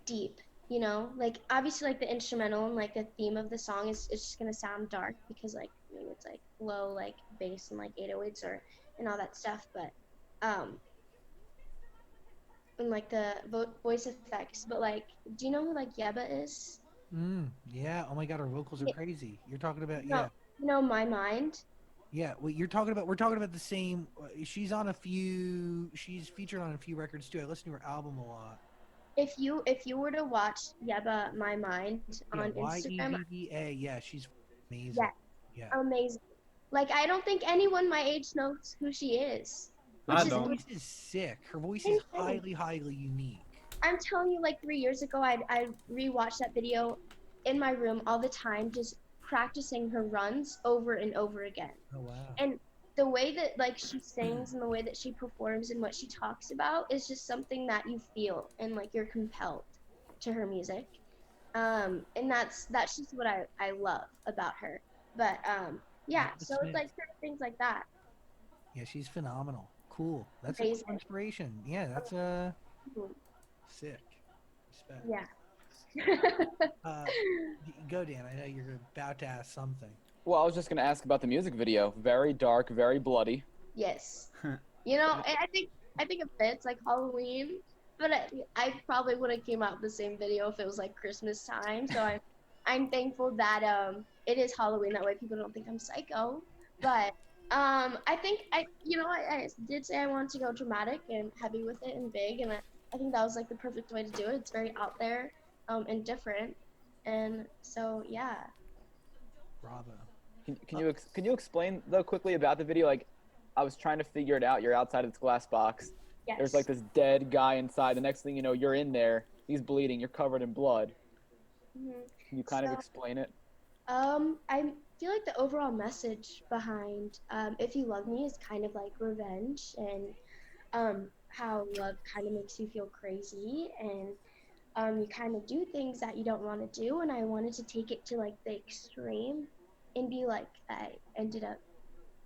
deep, you know? Like obviously like the instrumental and like the theme of the song is just gonna sound dark because like maybe it's like low like bass and like 808s or and all that stuff, but um and like the voice effects. But like, do you know who like Yeba is? Yeah. Oh my God, our vocals are Yeah, crazy. You're talking about, no, yeah. My mind. Yeah, well, you're talking about. We're talking about the same. She's on a few. She's featured on a few records too. I listen to her album a lot. If you were to watch Yeba My Mind Yeah, on Instagram, Yebba. Yeah, she's amazing. yeah, Yeah, amazing. Like I don't think anyone my age knows who she is, I which is don't. voice is sick. Her voice is insane. highly unique. I'm telling you, like 3 years ago, I rewatched that video in my room all the time, just practicing her runs over and over again. Oh wow. And the way that like she sings and the way that she performs and what she talks about is just something that you feel and like you're compelled to her music. And that's just what I love about her. But yeah, Yebba so it's Smith. like certain things like that. Yeah, she's phenomenal. Cool. That's a cool Amazing. inspiration. Yeah, that's Mhm. sick. Respect. Yeah. Uh, go Dan. I know you're about to ask something. Well, I was just gonna ask about the music video. Very dark, very bloody. Yes. You know, I think it fits like Halloween, but I probably would have came out with the same video if it was like Christmas time. So I'm thankful that it is Halloween. That way people don't think I'm psycho. But I think I did say I wanted to go dramatic and heavy with it and big, and I think that was like the perfect way to do it. It's very out there and different, and so yeah. Bravo. Can you explain though quickly about the video? Like, I was trying to figure it out. You're outside of this glass box. Yes. There's like this dead guy inside. The next thing you know, you're in there. He's bleeding. You're covered in blood. Mhm. Can you kind of explain it? I feel like the overall message behind "If You Love Me" is kind of like revenge and how love kind of makes you feel crazy and you kind of do things that you don't want to do. And I wanted to take it to like the extreme and be like, I ended up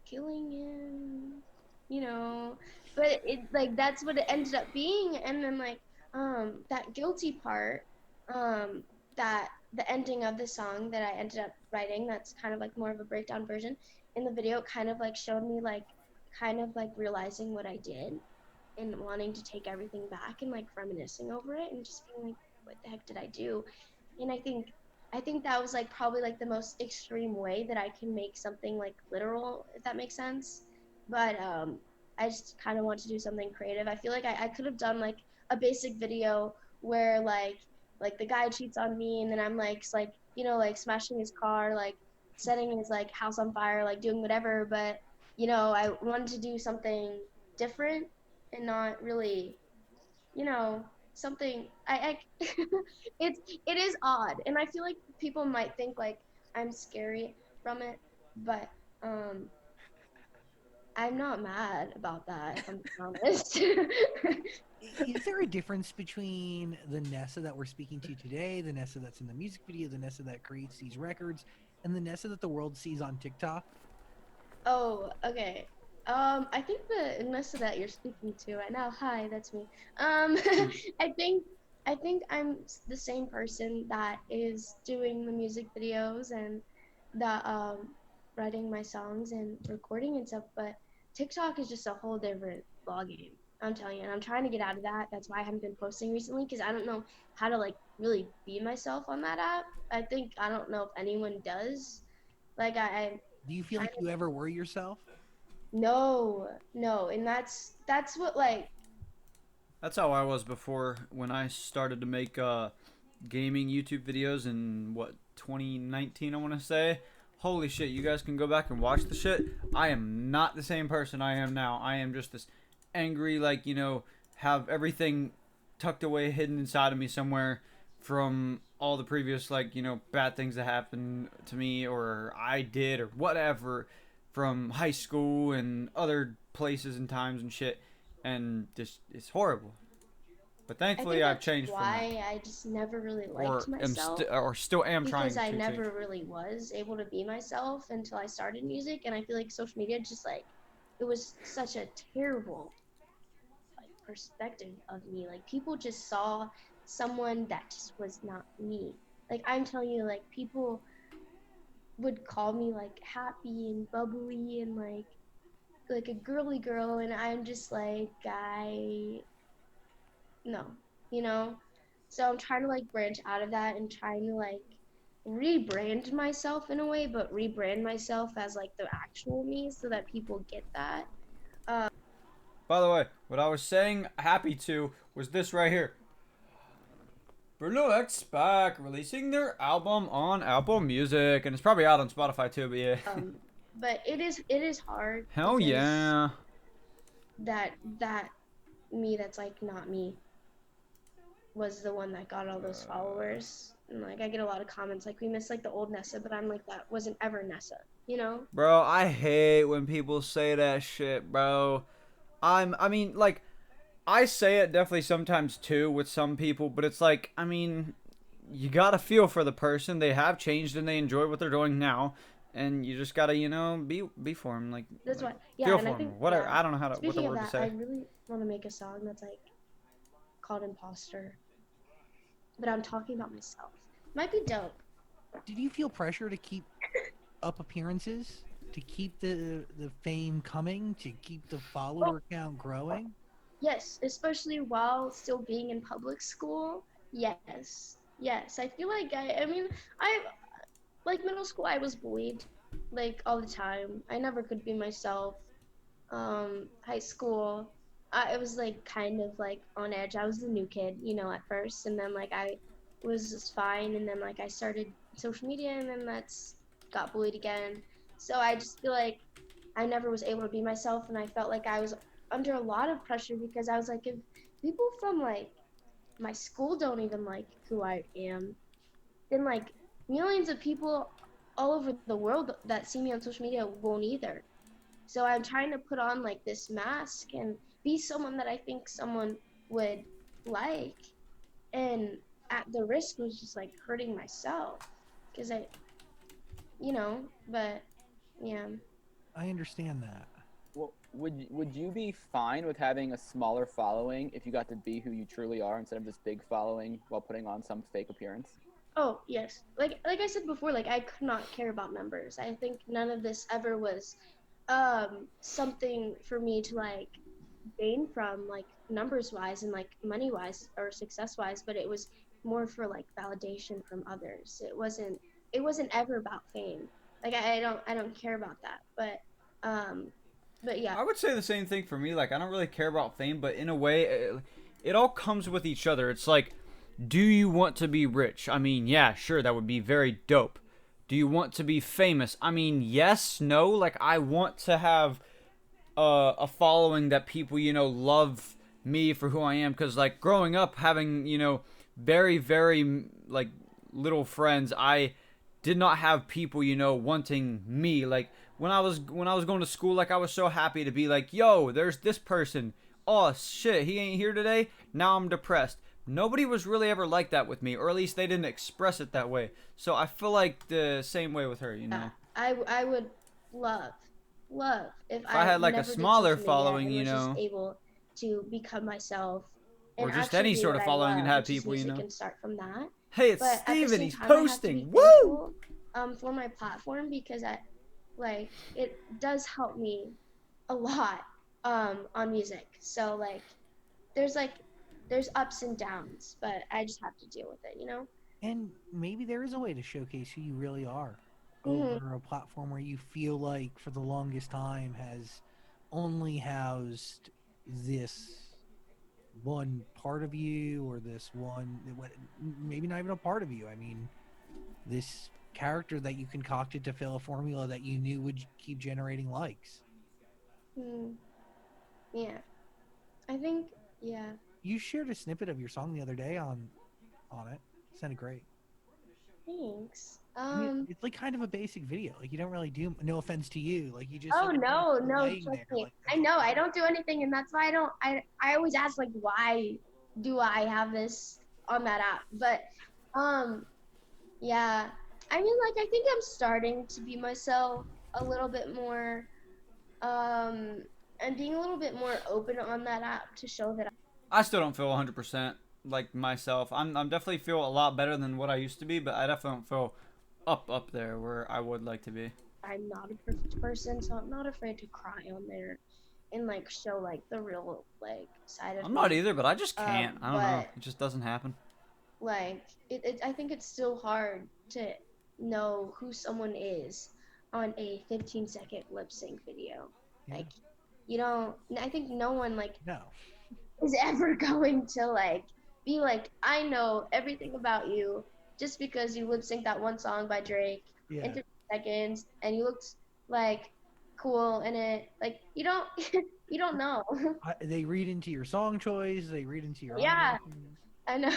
killing him, you know. But it like that's what it ended up being. And then like that guilty part, that the ending of the song that I ended up writing, that's kind of like more of a breakdown version in the video, kind of like showed me like kind of like realizing what I did and wanting to take everything back and like reminiscing over it and just being like, what the heck did I do? And I think that was like probably like the most extreme way that I can make something like literal, if that makes sense. But I just kind of want to do something creative. I feel like I could have done like a basic video where like the guy cheats on me and then I'm like like smashing his car, like setting his like house on fire, like doing whatever. But I wanted to do something different and not really, something it is odd, and I feel like people might think like I'm scary from it, but I'm not mad about that, if I'm being honest. Is there a difference between the Nessa that we're speaking to today, the Nessa that's in the music video, the Nessa that creates these records, and the Nessa that the world sees on TikTok? Oh, okay. I think the Nessa that you're speaking to right now, hi, that's me. I think I'm the same person that is doing the music videos and the writing my songs and recording and stuff, but TikTok is just a whole different ballgame. I'm telling you, and I'm trying to get out of that. That's why I haven't been posting recently because I don't know how to like really be myself on that app. I don't know if anyone does. Like Do you feel like you ever were yourself? no, and that's what like That's how I was before when I started to make gaming YouTube videos in what 2019 I want to say. Holy shit, you guys can go back and watch the shit. I am not the same person I am now. I am just this angry, like, have everything tucked away, hidden inside of me somewhere from all the previous, like, bad things that happened to me or I did or whatever from high school and other places and times and shit. And just, it's horrible. But thankfully, I've changed from that. why I just never really liked myself. Or still am trying Because I to never change. really was able to be myself until I started music, and I feel like social media just like it was such a terrible like perspective of me. Like people just saw someone that just was not me. Like I'm telling you, like people would call me like happy and bubbly and like a girly girl, and I'm just like no, you know? So I'm trying to like branch out of that and trying to like rebrand myself in a way, but rebrand myself as like the actual me so that people get that. By the way, what I was saying happy to was this right here. Bruno X back, releasing their album on Apple Music, and it's probably out on Spotify too, but yeah. But it is hard. Hell because yeah. That me that's like not me was the one that got all those followers. And like I get a lot of comments like we miss like the old Nessa, but I'm like that wasn't ever Nessa, you know? Bro, I hate when people say that shit, bro. I mean, like, I say it definitely sometimes too with some people, but it's like, I mean, you gotta feel for the person. They have changed and they enjoy what they're doing now, and you just gotta, be for them. Like, That's like, why. Yeah, feel and for I them. think Whatever. yeah. I don't know what the Speaking of word to that, say. I really want to make a song that's like called Imposter, but I'm talking about myself. Might be dope. Did you feel pressure to keep up appearances, to keep the fame coming, to keep the follower count growing? Yes, especially while still being in public school. Yes. Yes. I feel like I mean, I like middle school I was bullied like all the time. I never could be myself. High school, it was like kind of like on edge. I was the new kid, at first, and then like I was just fine, and then like I started social media, and then that's got bullied again. So I just feel like I never was able to be myself, and I felt like I was under a lot of pressure because I was like, if people from like my school don't even like who I am, then like millions of people all over the world that see me on social media won't either. So I'm trying to put on like this mask and be someone that I think someone would like, and at the risk was just like hurting myself because but yeah. I understand that. Well, would you be fine with having a smaller following if you got to be who you truly are instead of this big following while putting on some fake appearance? Oh, yes. Like I said before, like I could not care about numbers. I think none of this ever was something for me to like gain from like numbers wise and like money wise or success wise, but it was more for like validation from others. It wasn't ever about fame. Like I don't care about that. But yeah. I would say the same thing for me. Like, I don't really care about fame, but in a way, it all comes with each other. It's like, do you want to be rich? I mean, yeah, sure, that would be very dope. Do you want to be famous? I mean, yes, no. Like, I want to have a following that people, love me for who I am. Because, like, growing up, having, very, very, like, little friends, I did not have people, wanting me. Like, when I was going to school, like, I was so happy to be like, yo, there's this person. Oh, shit, he ain't here today? Now I'm depressed. Nobody was really ever like that with me, or at least they didn't express it that way. So I feel like the same way with her, I would love if If I had like a never did smaller social media following, and was just able to become myself or and just actually any do sort what of I following and love, have which is people, music, and start from that. Hey, it's But at the Steven, same he's time, I have to posting. be Woo! thankful for my platform because it does help me a lot on music. So like there's ups and downs, but I just have to deal with it. And maybe there is a way to showcase who you really are Hmm. over a platform where you feel like for the longest time has only housed this one part of you or this one maybe not even a part of you. I mean, this character that you concocted to fill a formula that you knew would keep generating likes. Hmm. Yeah. I think yeah. You shared a snippet of your song the other day on it. It sounded great. Thanks. I mean, it's like kind of a basic video. Like you don't really do. No offense to you. Like you just Oh like kind of no, no, laying trust there. me. Like I know I don't do anything, and that's why I always ask like why do I have this on that app? But um yeah. I mean like I think I'm starting to be myself a little bit more um and being a little bit more open on that app to show that I still don't feel 100% like myself. I'm definitely feel a lot better than what I used to be, but I definitely don't feel up there where I would like to be. I'm not a perfect person, so I'm not afraid to cry on there and like show like the real like side of I'm not me. either, but I just can't. I don't know. But It just doesn't happen. like I think it's still hard to know who someone is on a 15-second lip sync video. yeah, Like you don't. I think no one like no. is ever going to like be like I know everything about you just because you lip sync that one song by Drake in Yeah, 30 seconds and you looked like cool in it. Like you don't you don't know. they read into your song choice. They read into your eye Yeah, motions. I know.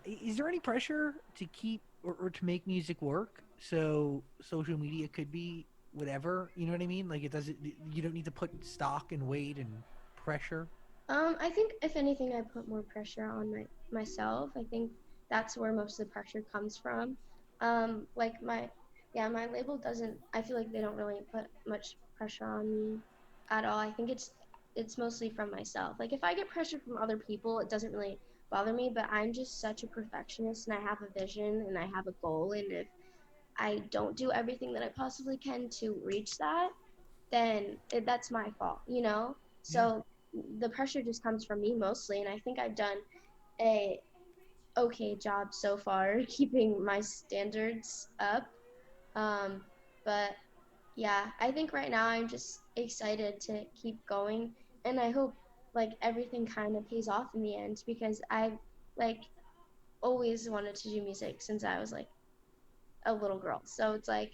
Is there any pressure to keep or to make music work? So social media could be whatever. You know what I mean? Like it doesn't. You don't need to put stock and weight and pressure. I think if anything, I put more pressure on myself. I think that's where most of the pressure comes from. Like my label doesn't. I feel like they don't really put much pressure on me at all. I think it's mostly from myself. Like if I get pressure from other people, it doesn't really bother me. But I'm just such a perfectionist, and I have a vision, and I have a goal, and if I don't do everything that I possibly can to reach that, then that's my fault. Yeah. So the pressure just comes from me mostly, and I think I've done a okay job so far keeping my standards up. But yeah, I think right now I'm just excited to keep going, and I hope like everything kind of pays off in the end because I've like always wanted to do music since I was like a little girl. So it's like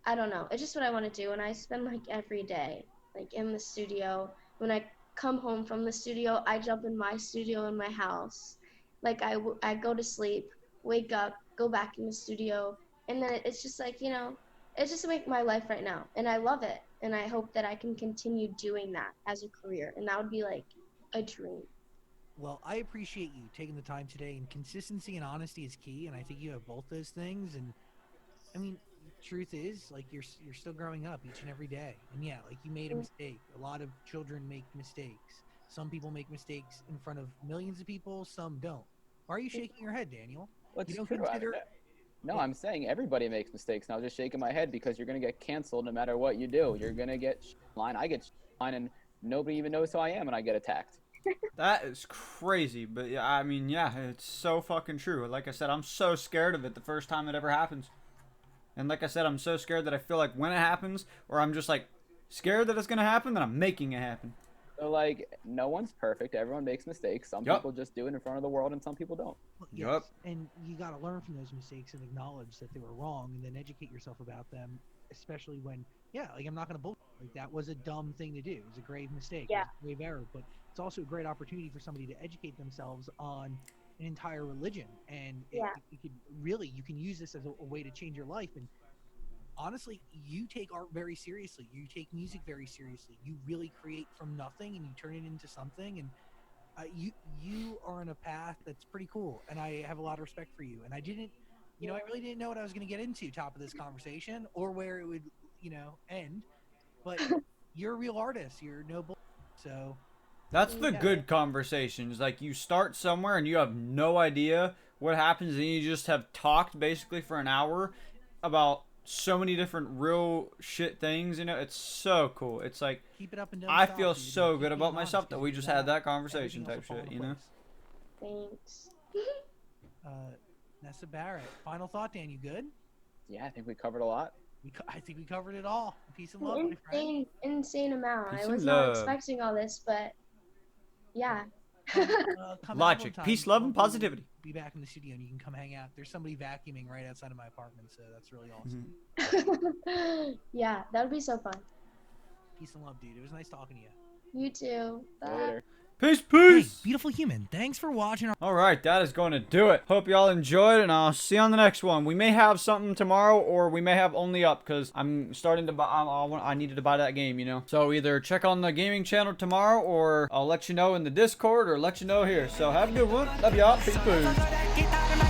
I don't know. It's just what I want to do, and I spend like every day like in the studio. When I come home from the studio, I jump in my studio in my house. Like I go to sleep, wake up, go back in the studio, and then it's just like it's just like my life right now, and I love it, and I hope that I can continue doing that as a career, and that would be like a dream. Well, I appreciate you taking the time today, and consistency and honesty is key, and I think you have both those things. And I mean, truth is, like you're still growing up each and every day, and yeah, like you made a mistake. A lot of children make mistakes. Some people make mistakes in front of millions of people. Some don't. Why are you shaking your head, Daniel? What's You don't true? consider? No, I'm saying everybody makes mistakes. And I was just shaking my head because you're gonna get canceled no matter what you do. You're gonna get line. I get line, and nobody even knows who I am, and I get attacked. That is crazy, but yeah, I mean, yeah, it's so fucking true. Like I said, I'm so scared of it the first time it ever happens. And like I said, I'm so scared that I feel like when it happens, or I'm just like scared that it's gonna happen, that I'm making it happen. So like, no one's perfect. Everyone makes mistakes. Some Yup. people just do it in front of the world, and some people don't. Well, Yup. And you got to learn from those mistakes and acknowledge that they were wrong, and then educate yourself about them. Especially when, yeah, like I'm not gonna bullshit. Like that was a dumb thing to do. It was a grave mistake. Yeah. It was a grave error. But it's also a great opportunity for somebody to educate themselves on an entire religion, and Yeah. it could really you can use this as a way to change your life. And honestly, you take art very seriously. You take music very seriously. You really create from nothing and you turn it into something. And you are on a path that's pretty cool. And I have a lot of respect for you. And I didn't, I really didn't know what I was going to get into top of this conversation or where it would, end. But you're a real artist. You're no bull. So That's the good conversations. Like you start somewhere and you have no idea what happens, and you just have talked basically for an hour about so many different real shit things. It's so cool. It's like keep it up and don't I stop, feel dude. so Keep good being about honest, myself that 'cause we if just you're had not, that conversation everything type else will shit. fall into Thanks. place. Nessa Barrett, final thought, Dan. You good? Yeah, I think we covered a lot. I think we covered it all. Peace and love, my friend. Insane amount. Peace I and was not love. expecting all this, but yeah. Come Logic, album time, peace, love, and we'll positivity. Be back in the studio and you can come hang out. There's somebody vacuuming right outside of my apartment, so that's really awesome. Yeah, that would be so fun. Peace and love, dude. It was nice talking to you. You too. Bye. Later. Peace, Hey, peace. beautiful human. Thanks for watching. All right, that is going to do it. Hope y'all enjoyed, and I'll see you on the next one. We may have something tomorrow, or we may have only up because I'm starting to buy. I needed to buy that game, So either check on the gaming channel tomorrow, or I'll let you know in the Discord, or let you know here. So have a good one. Love y'all. Peace, peace.